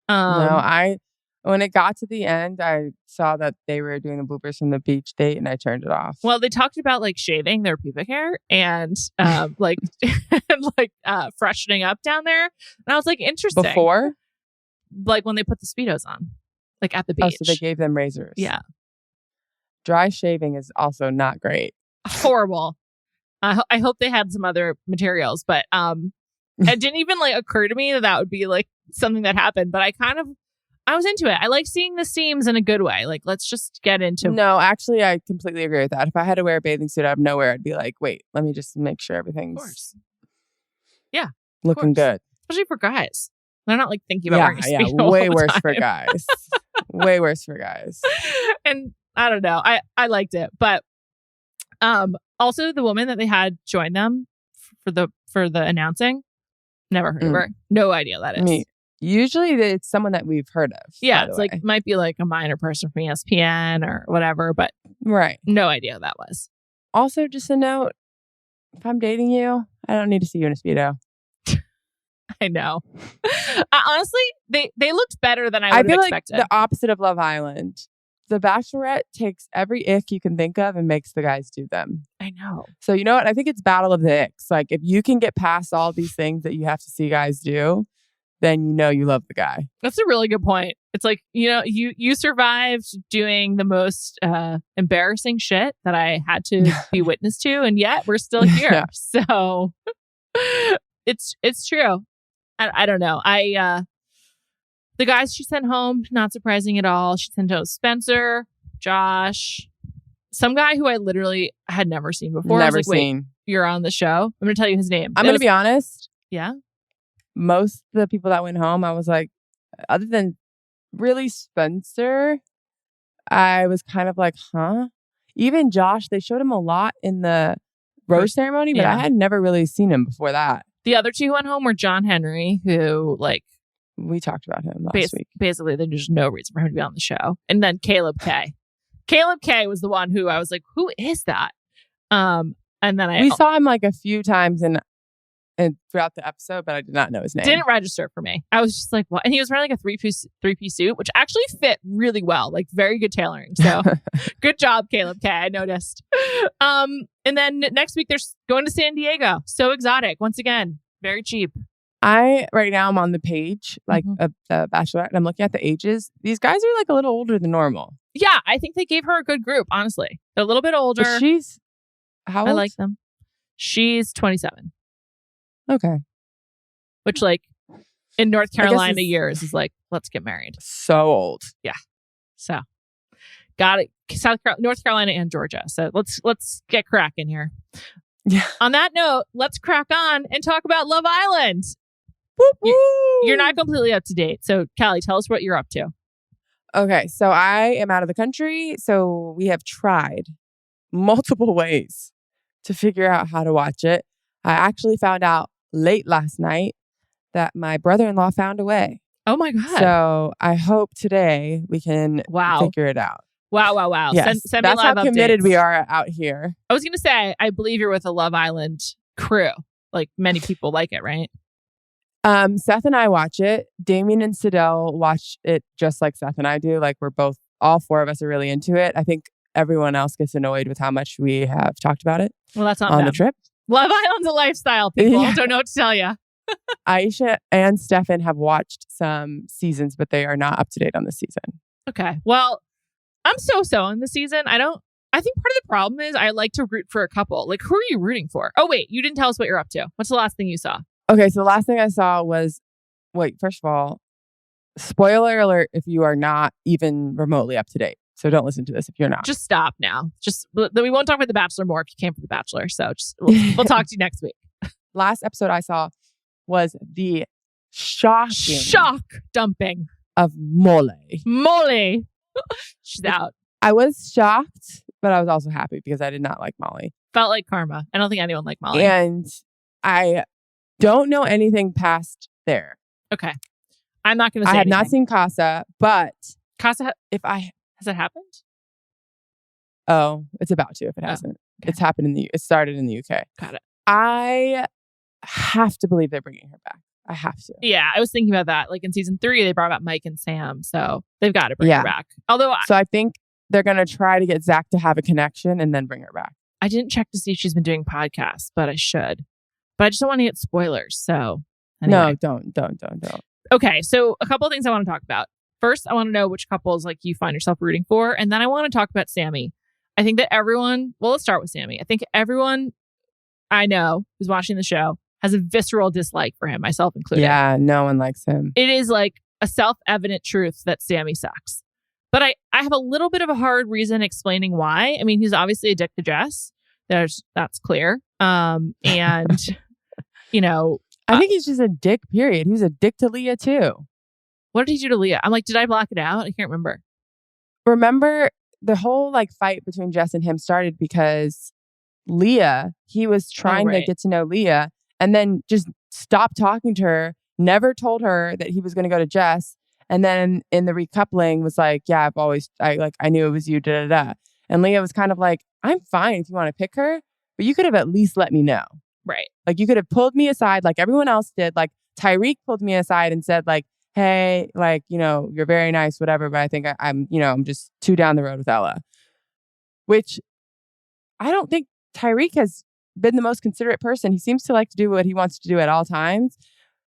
No, when it got to the end, I saw that they were doing the bloopers from the beach date and I turned it off. Well, they talked about like shaving their pubic hair and like freshening up down there. And I was like, interesting. Before? Like when they put the Speedos on, like at the beach. Oh, so they gave them razors. Yeah. Dry shaving is also not great. Horrible. I hope they had some other materials, but it didn't even like occur to me that would be like something that happened. But I was into it. I like seeing the seams in a good way. Like, let's just get into... No, actually, I completely agree with that. If I had to wear a bathing suit out of nowhere, I'd be like, wait, let me just make sure everything's... Yeah. Looking good. Especially for guys. They're not like thinking about wearing a Speedo way worse for guys. Way worse for guys. And I don't know. I liked it. But also the woman that they had join them for the announcing, never heard of her. No idea who that is. Usually it's someone that we've heard of. Yeah, it's like might be like a minor person from ESPN or whatever, but no idea who that was. Also, just a note, if I'm dating you, I don't need to see you in a Speedo. I know. Honestly, they looked better than I would have expected. Like the opposite of Love Island. The Bachelorette takes every ick you can think of and makes the guys do them. I know. So you know what? I think it's battle of the icks. Like if you can get past all these things that you have to see guys do, then you know you love the guy. That's a really good point. It's like, you know, you survived doing the most embarrassing shit that I had to be witness to, and yet we're still here. Yeah. So it's true. I don't know. The guys she sent home, not surprising at all. She sent home Spencer, Josh, some guy who I literally had never seen before. Never seen. Wait, you're on the show? I'm going to tell you his name. I'm going to be honest. Yeah. Most of the people that went home, I was like, other than really Spencer, I was kind of like, huh? Even Josh, they showed him a lot in the rose ceremony, but I had never really seen him before that. The other two who went home were John Henry, who like... We talked about him last week. Basically, there's no reason for him to be on the show. And then Caleb K. Caleb K was the one who I was like, who is that? And then we saw him like a few times and throughout the episode, but I did not know his name. Didn't register for me. I was just like, what? And he was wearing like a three-piece suit, which actually fit really well. Like very good tailoring. So good job, Caleb K. I noticed. And then next week they're going to San Diego. So exotic. Once again, very cheap. Right now I'm on the page like of the Bachelorette and I'm looking at the ages. These guys are like a little older than normal. Yeah, I think they gave her a good group, honestly. They're a little bit older. But she's how old? I like them. She's 27. Okay. Which like in North Carolina years is like, let's get married. So old. Yeah. So got it. North Carolina and Georgia. So let's get cracking here. Yeah. On that note, let's crack on and talk about Love Island. You're not completely up to date. So, Callie, tell us what you're up to. Okay. So, I am out of the country. So, we have tried multiple ways to figure out how to watch it. I actually found out late last night that my brother-in-law found a way. Oh, my God. So, I hope today we can figure it out. Wow. Yes, send me that's live how committed updates. We are out here. I was going to say, I believe you're with a Love Island crew. Like many people like it, right? Seth and I watch it. Damien and Sidel watch it just like Seth and I do. Like all four of us are really into it. I think everyone else gets annoyed with how much we have talked about it. Well, that's not on bad. The trip. Love Island's a lifestyle, people. Yeah. Don't know what to tell you. Aisha and Stefan have watched some seasons, but they are not up to date on the season. Okay. Well, I'm so in the season. I think part of the problem is I like to root for a couple. Like, who are you rooting for? Oh, wait, you didn't tell us what you're up to. What's the last thing you saw? Okay, so the last thing I saw was, first of all, spoiler alert if you are not even remotely up to date. So don't listen to this if you're not. Just stop now. We won't talk about The Bachelor more if you came for The Bachelor. So we'll talk to you next week. Last episode I saw was the shock dumping of Molly. She's out. I was shocked, but I was also happy because I did not like Molly. Felt like karma. I don't think anyone liked Molly. And I don't know anything past there. Okay. I'm not going to say I have anything. not seen Casa, but Casa, has it happened? Oh, it's about to if it hasn't. Okay. It's happened it started in the UK. Got it. I have to believe they're bringing her back. I have to. Yeah, I was thinking about that. Like in season 3, they brought back Mike and Sam, so they've got to bring her back. Although, so I think they're going to try to get Zach to have a connection and then bring her back. I didn't check to see if she's been doing podcasts, but I should. But I just don't want to get spoilers. So anyway. No, don't. Okay, so a couple of things I want to talk about. First, I want to know which couples like you find yourself rooting for, and then I want to talk about Sammy. I think that everyone. Well, let's start with Sammy. I think everyone I know who's watching the show has a visceral dislike for him, myself included. Yeah, no one likes him. It is like a self-evident truth that Sammy sucks. But I have a little bit of a hard reason explaining why. I mean, he's obviously a dick to Jess. That's clear. And, you know. I think he's just a dick, period. He was a dick to Leah, too. What did he do to Leah? I'm like, did I block it out? I can't remember. Remember, the whole fight between Jess and him started because Leah, he was trying to get to know Leah and then just stopped talking to her, never told her that he was going to go to Jess. And then in the recoupling was like, yeah, I knew it was you, da da da. And Leah was kind of like, I'm fine if you want to pick her, but you could have at least let me know. Right. Like you could have pulled me aside like everyone else did. Like Tyreek pulled me aside and said like, hey, you're very nice, whatever, but I think I'm just too down the road with Ella. Which I don't think Tyreek has been the most considerate person. He seems to like to do what he wants to do at all times.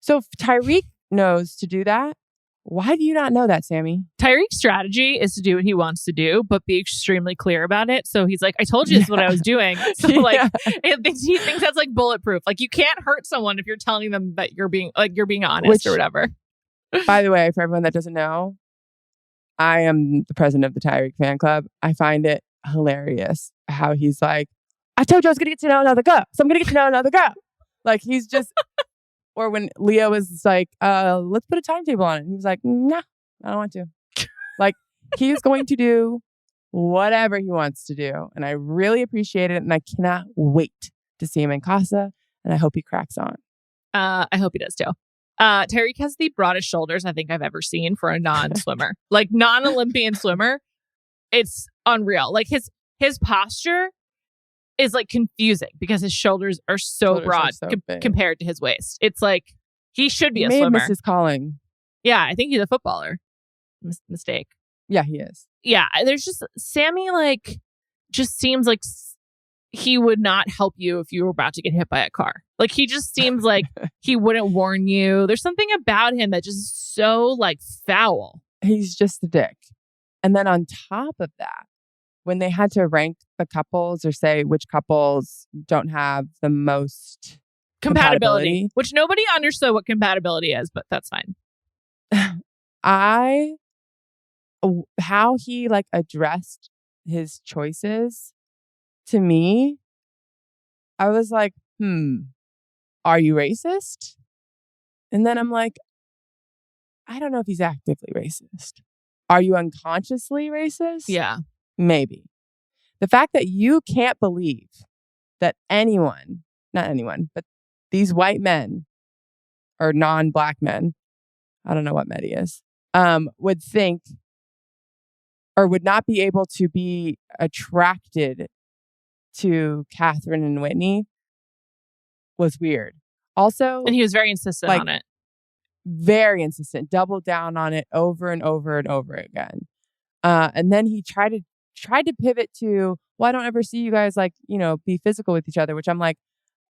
So if Tyreek knows to do that, why do you not know that, Sammy? Tyreek's strategy is to do what he wants to do, but be extremely clear about it. So he's like, I told you this is what I was doing. So he thinks that's like bulletproof. Like you can't hurt someone if you're telling them that you're being honest or whatever. By the way, for everyone that doesn't know, I am the president of the Tyreek fan club. I find it hilarious how he's like, I told you I was going to get to know another girl, so I'm going to get to know another girl. Like he's just... Or when Leah was like, let's put a timetable on it. And he was like, nah, I don't want to. Like, he's going to do whatever he wants to do. And I really appreciate it. And I cannot wait to see him in Casa. And I hope he cracks on. I hope he does too. Tyreek has the broadest shoulders I think I've ever seen for a non-swimmer. Like, non-Olympian swimmer. It's unreal. Like, his posture is like confusing because his shoulders are so broad compared to his waist. It's like he should be a swimmer. Mrs. Calling. Yeah, I think he's a footballer. Mistake. Yeah, he is. Yeah, there's just Sammy just seems like he would not help you if you were about to get hit by a car. Like he just seems like he wouldn't warn you. There's something about him that just is so foul. He's just a dick. And then on top of that, when they had to rank the couples or say which couples don't have the most compatibility, which nobody understood what compatibility is, but that's fine. How he addressed his choices to me, I was like, are you racist? And then I'm like, I don't know if he's actively racist. Are you unconsciously racist? Yeah. Maybe. The fact that you can't believe that not anyone, but these white men or non-black men, I don't know what Medi is, would think or would not be able to be attracted to Catherine and Whitney was weird. Also, and he was very insistent on it. Very insistent, doubled down on it over and over and over again. And then he tried to pivot to, well, I don't ever see you guys be physical with each other, which I'm like,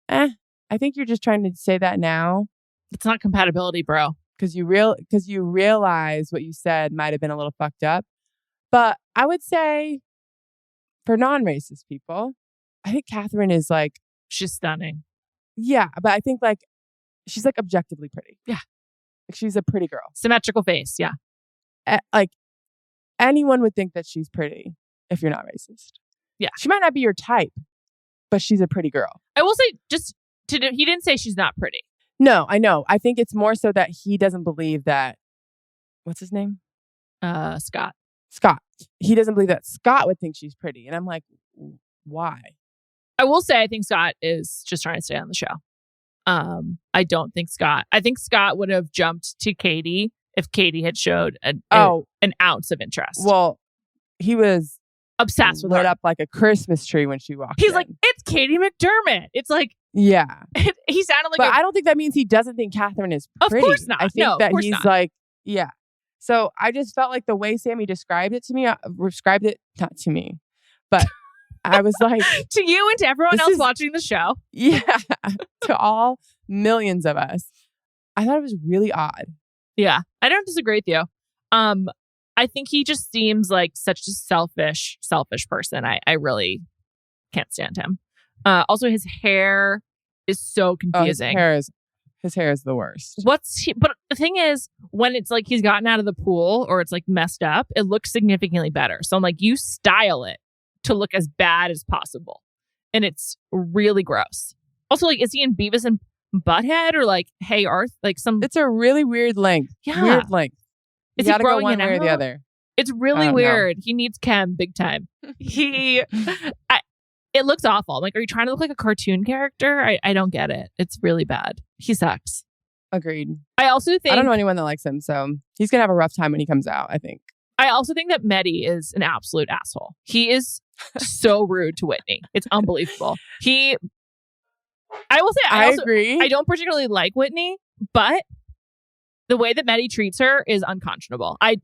I think you're just trying to say that now It's not compatibility, bro. Because you realize what you said might have been a little fucked up. But I would say for non-racist people, I think Catherine is like... She's stunning. Yeah, but I think like she's like objectively pretty. Yeah. Like she's a pretty girl. Symmetrical face, yeah. Like anyone would think that she's pretty if you're not racist. Yeah. She might not be your type, but she's a pretty girl. I will say, he didn't say she's not pretty. No, I know. I think it's more so that he doesn't believe that... What's his name? Scott. Scott. He doesn't believe that Scott would think she's pretty. And I'm like, why? I will say I think Scott is just trying to stay on the show. I don't think Scott... I think Scott would have jumped to Katie if Katie had showed an ounce of interest. Well, he was obsessed with lit her. up like a Christmas tree when she walked He's in. like, it's Katie McDermott. It's like... Yeah. He sounded like... But I don't think that means he doesn't think Catherine is pretty. Of course not. I think that he's not. like... Yeah. So I just felt like the way Sammy described it, not to me, but I was like... to you and to everyone else watching the show. Yeah. To all millions of us. I thought it was really odd. Yeah. I don't disagree with you. I think he just seems like such a selfish person. I really can't stand him. Also, his hair is so confusing. His hair is the worst. But the thing is, when it's like he's gotten out of the pool or it's like messed up, it looks significantly better. So I'm like, you style it to look as bad as possible. And it's really gross. Also, like, is he in Beavis and Butthead or like Hey Arth? Like some... It's a really weird length. Yeah. Weird length. Is he growing one in way or the other? It's really weird. He needs chem big time. It looks awful. I'm like, are you trying to look like a cartoon character? I don't get it. It's really bad. He sucks. Agreed. I also think... I don't know anyone that likes him, so he's going to have a rough time when he comes out, I think. I also think that Mehdi is an absolute asshole. He is so rude to Whitney. It's unbelievable. I will say, I agree. I don't particularly like Whitney, but the way that Mehdi treats her is unconscionable. I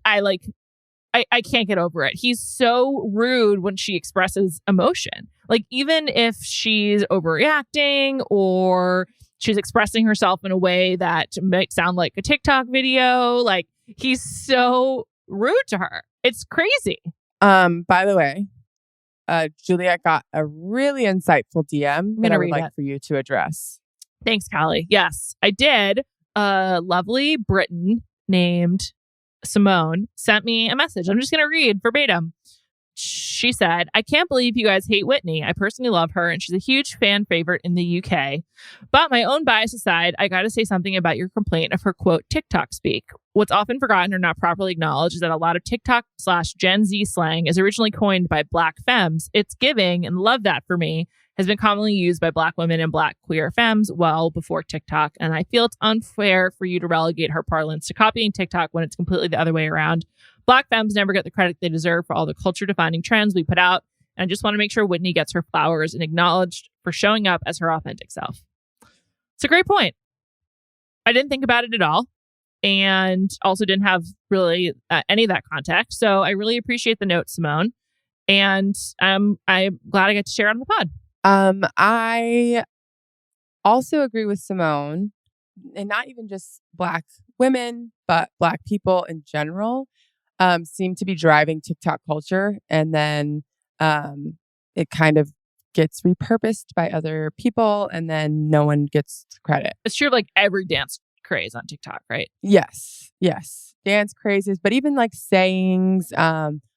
can't get over it. He's so rude when she expresses emotion. Like, even if she's overreacting or she's expressing herself in a way that might sound like a TikTok video, like, he's so rude to her. It's crazy. By the way, Juliet got a really insightful DM that I would like for you to address. Thanks, Callie. Yes, I did. A lovely Briton named Simone sent me a message. I'm just going to read verbatim. She said, I can't believe you guys hate Whitney. I personally love her and she's a huge fan favorite in the UK. But my own bias aside, I got to say something about your complaint of her, quote, TikTok speak. What's often forgotten or not properly acknowledged is that a lot of TikTok/Gen Z slang is originally coined by Black femmes. It's giving, and love that for me, has been commonly used by Black women and Black queer femmes well before TikTok. And I feel it's unfair for you to relegate her parlance to copying TikTok when it's completely the other way around. Black femmes never get the credit they deserve for all the culture-defining trends we put out. And I just want to make sure Whitney gets her flowers and acknowledged for showing up as her authentic self. It's a great point. I didn't think about it at all. And also didn't have really any of that context. So I really appreciate the note, Simone. And I'm glad I got to share it on the pod. I also agree with Simone, and not even just Black women, but Black people in general seem to be driving TikTok culture. And then it kind of gets repurposed by other people, and then no one gets credit. It's true of like every dance craze on TikTok, right? Yes. Dance crazes, but even like sayings,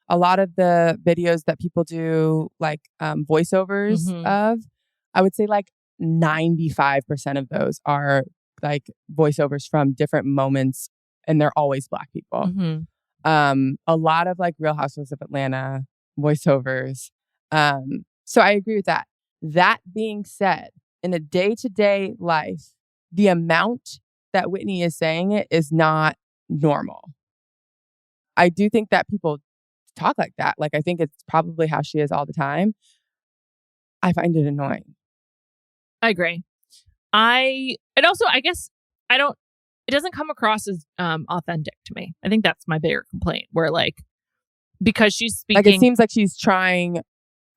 a lot of the videos that people do like voiceovers of, I would say like 95% of those are like voiceovers from different moments, and they're always Black people. A lot of like Real Housewives of Atlanta voiceovers. So I agree with that. That being said, in a day-to-day life, the amount that Whitney is saying it is not normal. I do think that people talk like that. Like, I think it's probably how she is all the time. I find it annoying. I agree. I guess it doesn't come across as authentic to me. I think that's my bigger complaint, where like, because she's speaking, like, it seems like she's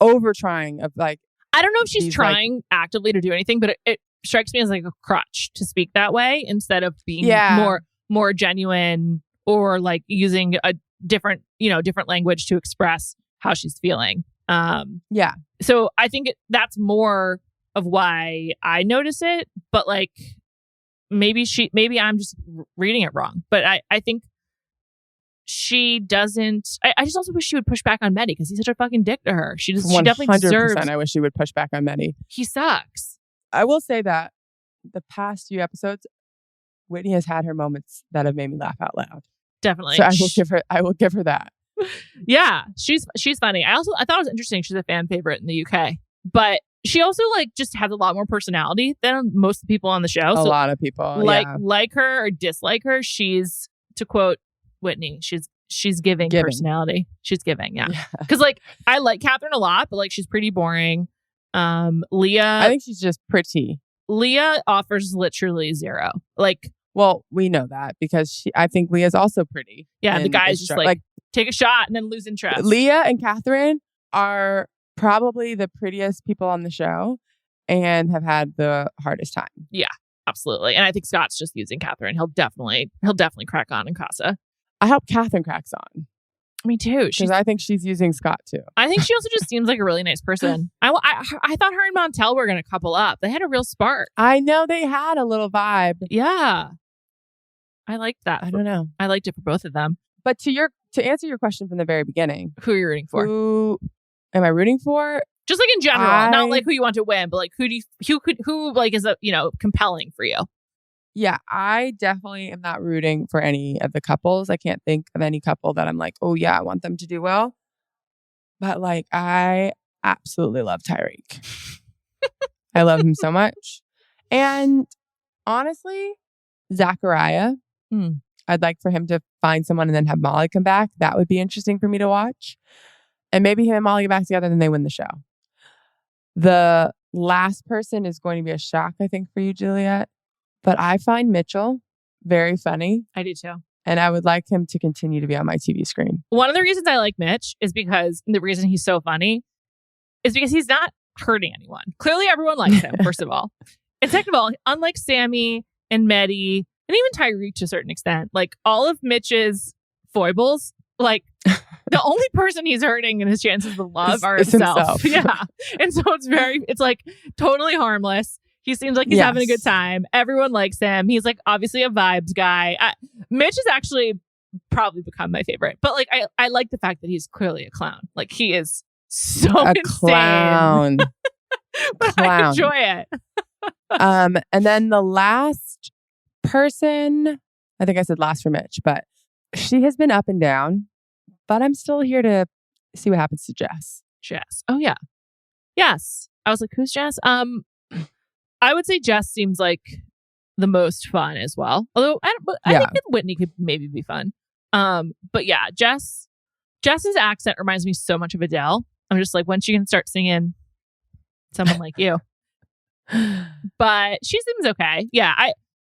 over trying of like, I don't know if she's trying actively to do anything, but strikes me as like a crutch to speak that way instead of being more genuine or like using a different language to express how she's feeling. So I think that's more of why I notice it, but like maybe I'm just reading it wrong. But I think she doesn't. I just also wish she would push back on Mehdi because he's such a fucking dick to her. She definitely deserves. 100%. I wish she would push back on Mehdi. He sucks. I will say that the past few episodes, Whitney has had her moments that have made me laugh out loud. Definitely. So I will give her that. Yeah, she's funny. I thought it was interesting. She's a fan favorite in the UK, but she also like just has a lot more personality than most of the people on the show. A lot of people like her or dislike her. She's, to quote Whitney, she's giving personality. She's giving, yeah. Because like I like Catherine a lot, but like she's pretty boring. Leah, I think she's just pretty. Leah offers literally zero. Like, well, we know that because I think Leah's also pretty. Yeah, the guy's just like take a shot and then lose interest. Leah and Catherine are probably the prettiest people on the show and have had the hardest time. Yeah, absolutely. And I think Scott's just using Catherine. He'll definitely crack on in Casa. I hope Catherine cracks on. Me too. Because I think she's using Scott too. I think she also just seems like a really nice person. I thought her and Montel were going to couple up. They had a real spark. I know they had a little vibe. Yeah. I liked that. I don't know. I liked it for both of them. But to answer your question from the very beginning. Who are you rooting for? Who am I rooting for? Just like in general. Not like who you want to win, but like who like is compelling for you? Yeah, I definitely am not rooting for any of the couples. I can't think of any couple that I'm like, oh yeah, I want them to do well. But like, I absolutely love Tyreek. I love him so much. And honestly, Zachariah, I'd like for him to find someone and then have Molly come back. That would be interesting for me to watch. And maybe him and Molly get back together and then they win the show. The last person is going to be a shock, I think, for you, Juliet. But I find Mitchell very funny. I do too. And I would like him to continue to be on my TV screen. One of the reasons I like Mitch is because the reason he's so funny is because he's not hurting anyone. Clearly, everyone likes him, first of all. And second of all, unlike Sammy and Mehdi, and even Tyreek to a certain extent, like all of Mitch's foibles, like the only person he's hurting in his chances of love are himself. Yeah. And so it's like totally harmless. He seems like he's having a good time. Everyone likes him. He's like obviously a vibes guy. Mitch has actually probably become my favorite. But like I like the fact that he's clearly a clown. Like he is so insane. Clown. But I enjoy it. And then the last person, I think I said last for Mitch, but she has been up and down. But I'm still here to see what happens to Jess. Jess. Oh yeah. Yes. I was like, who's Jess? I would say Jess seems like the most fun as well. Although I think that Whitney could maybe be fun. But yeah, Jess's accent reminds me so much of Adele. I'm just like, when's she gonna start singing someone like you? But she seems okay. Yeah,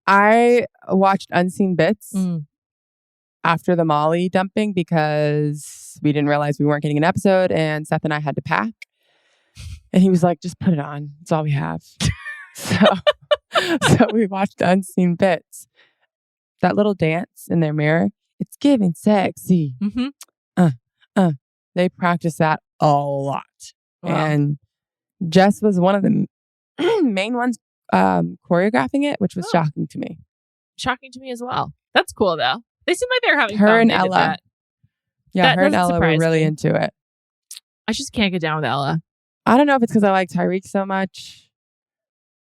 I watched Unseen Bits after the Molly dumping because we didn't realize we weren't getting an episode, and Seth and I had to pack. And he was like, "Just put it on. It's all we have." So we watched Unseen Bits. That little dance in their mirror, it's giving sexy. Mm-hmm. They practice that a lot. Wow. And Jess was one of the main ones choreographing it, which was shocking to me. Shocking to me as well. That's cool though. They seem like they're having her fun. And Ella. Yeah, her and Ella were really into it. I just can't get down with Ella. I don't know if it's because I like Tyreek so much,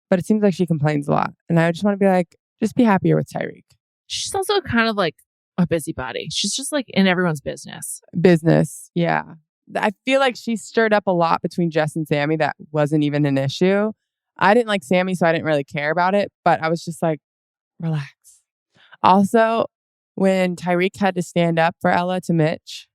but it seems like she complains a lot. And I just want to be like, just be happier with Tyreek. She's also kind of like a busybody. She's just like in everyone's business. Yeah. I feel like she stirred up a lot between Jess and Sammy that wasn't even an issue. I didn't like Sammy, so I didn't really care about it. But I was just like, relax. Also, when Tyreek had to stand up for Ella to Mitch,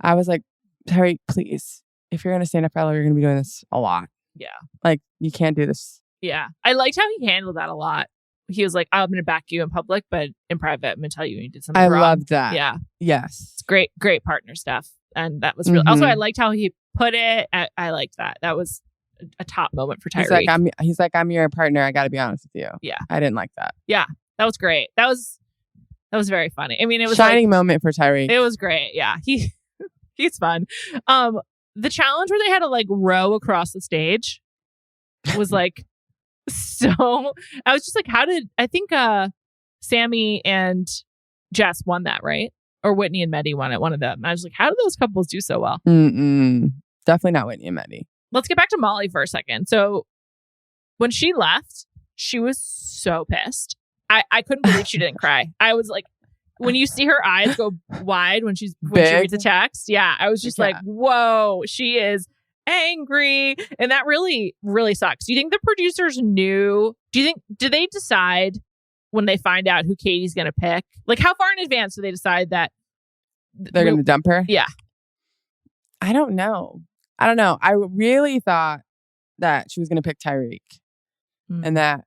I was like, Tyreek, please. If you're going to stand up for Ella, you're going to be doing this a lot. Yeah. Like, you can't do this. Yeah. I liked how he handled that a lot. He was like, I'm going to back you in public, but in private, I'm going to tell you when you did something wrong. I loved that. Yeah. Yes. It's great partner stuff. And that was real. Also, I liked how he put it. I liked that. That was a top moment for Tyreek. He's like, I'm your partner. I got to be honest with you. Yeah. I didn't like that. Yeah. That was great. That was very funny. I mean, it was shining moment for Tyreek. It was great. Yeah. He's fun. The challenge where they had to like row across the stage was like so. I was just like, I think Sammy and Jess won that, right? Or Whitney and Mehdi won it. One of them. I was like, how did those couples do so well? Definitely not Whitney and Mehdi. Let's get back to Molly for a second. So when she left, she was so pissed. I couldn't believe she didn't cry. I was like, when you see her eyes go wide when she reads a text, I was just like, whoa, she is angry. And that really, really sucks. Do you think the producers knew? Did they decide when they find out who Katie's going to pick? Like, how far in advance do they decide that they're going to dump her? Yeah. I don't know. I really thought that she was going to pick Tyreek. And that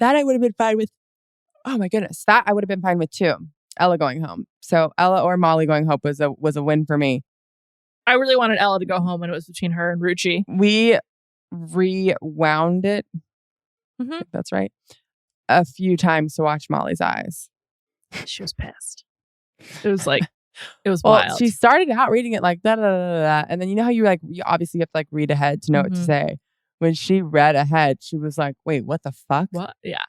I would have been fine with. Oh my goodness. That I would have been fine with too. Ella going home. So Ella or Molly going home was a win for me. I really wanted Ella to go home when it was between her and Rucci. We rewound it. Mm-hmm. That's right. A few times to watch Molly's eyes. She was pissed. It was like, it was wild. She started out reading it like da da da da, and then you know how you obviously have to like read ahead to know what to say. When she read ahead, she was like, "Wait, what the fuck?" What? Yeah,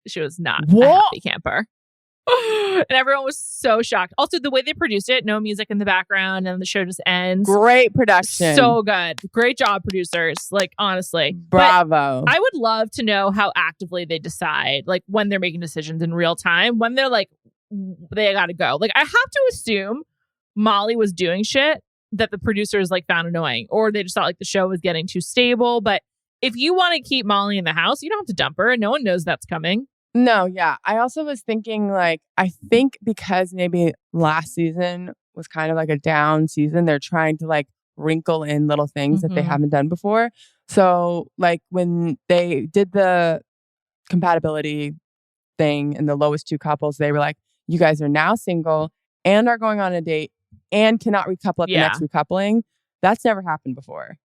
she was not a happy camper. And everyone was so shocked. Also, the way they produced it, no music in the background, and the show just ends. Great production. So good. Great job, producers. Like, honestly. Bravo. But I would love to know how actively they decide, like, when they're making decisions in real time, when they're like, they gotta go. Like, I have to assume Molly was doing shit that the producers, like, found annoying, or they just thought, like, the show was getting too stable. But if you want to keep Molly in the house, you don't have to dump her, and no one knows that's coming. No, yeah. I also was thinking, like, I think because maybe last season was kind of like a down season, they're trying to like wrinkle in little things that they haven't done before. So like when they did the compatibility thing and the lowest two couples, they were like, you guys are now single and are going on a date and cannot recouple at the next recoupling. That's never happened before.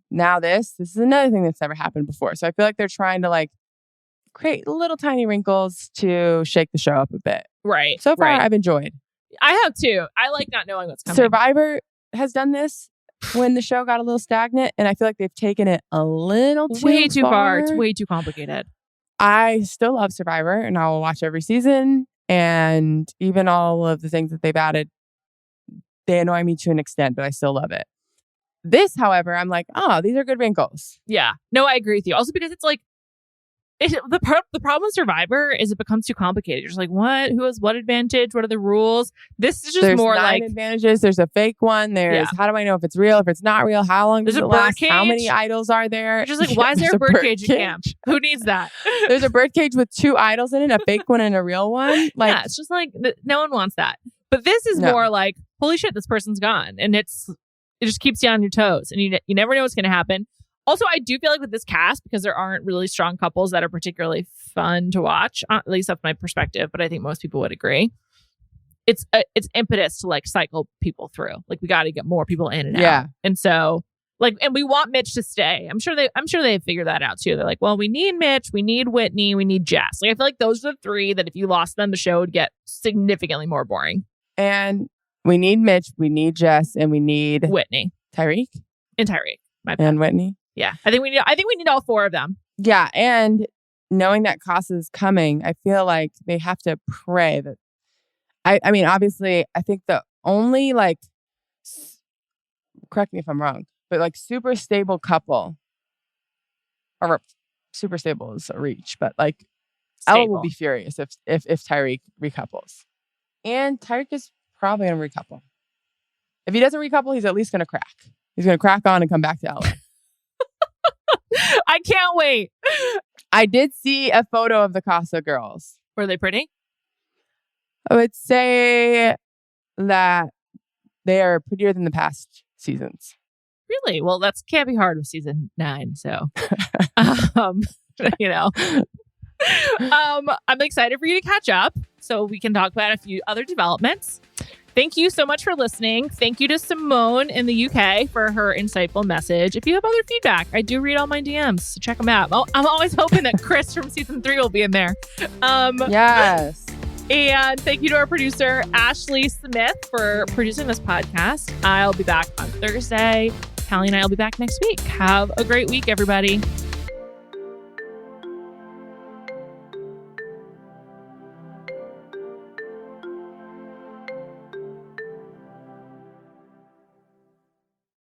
Now this is another thing that's never happened before. So I feel like they're trying to like create little tiny wrinkles to shake the show up a bit. Right. So far, I've enjoyed. I have too. I like not knowing what's coming. Survivor has done this when the show got a little stagnant, and I feel like they've taken it a little too far. It's way too complicated. I still love Survivor, and I will watch every season. And even all of the things that they've added, they annoy me to an extent, but I still love it. This, however, I'm like, oh, these are good wrinkles. Yeah. No, I agree with you. Also because it's like, the problem with Survivor is it becomes too complicated. You're just like, what? Who has what advantage? What are the rules? This is just there's more 9 like advantages. There's a fake one. There's how do I know if it's real? If it's not real, how long does it last? Cage. How many idols are there? You're just like, why is there a bird cage at camp? Who needs that? There's a bird cage with 2 idols in it, a fake one and a real one. Like, yeah, it's just like no one wants that. But this is more like, holy shit, this person's gone, and it just keeps you on your toes, and you never know what's going to happen. Also, I do feel like with this cast, because there aren't really strong couples that are particularly fun to watch, at least that's my perspective, but I think most people would agree. It's impetus to like cycle people through. Like we got to get more people in and out. And so like, and we want Mitch to stay. I'm sure they figured that out too. They're like, well, we need Mitch, we need Whitney, we need Jess. Like I feel like those are the 3 that if you lost them, the show would get significantly more boring. And we need Mitch, we need Jess, and we need Whitney, Tyreek, my bad. and Whitney. Yeah, I think we need all 4 of them. Yeah, and knowing that Casa is coming, I feel like they have to pray that. I mean, obviously, I think the only like, correct me if I'm wrong, but like super stable couple, or super stable is a reach, but like Ella will be furious if Tyreek recouples, and Tyreek is probably gonna recouple. If he doesn't recouple, he's at least gonna crack. He's gonna crack on and come back to Ella. I can't wait. I did see a photo of the Casa girls. Were they pretty? I would say that they are prettier than the past seasons. Really? Well, that can't be hard with season 9. So, you know, I'm excited for you to catch up so we can talk about a few other developments. Thank you so much for listening. Thank you to Simone in the UK for her insightful message. If you have other feedback, I do read all my DMs, so check them out. I'm always hoping that Chris from season 3 will be in there. Yes. And thank you to our producer, Ashleigh Smith, for producing this podcast. I'll be back on Thursday. Callie and I will be back next week. Have a great week, everybody.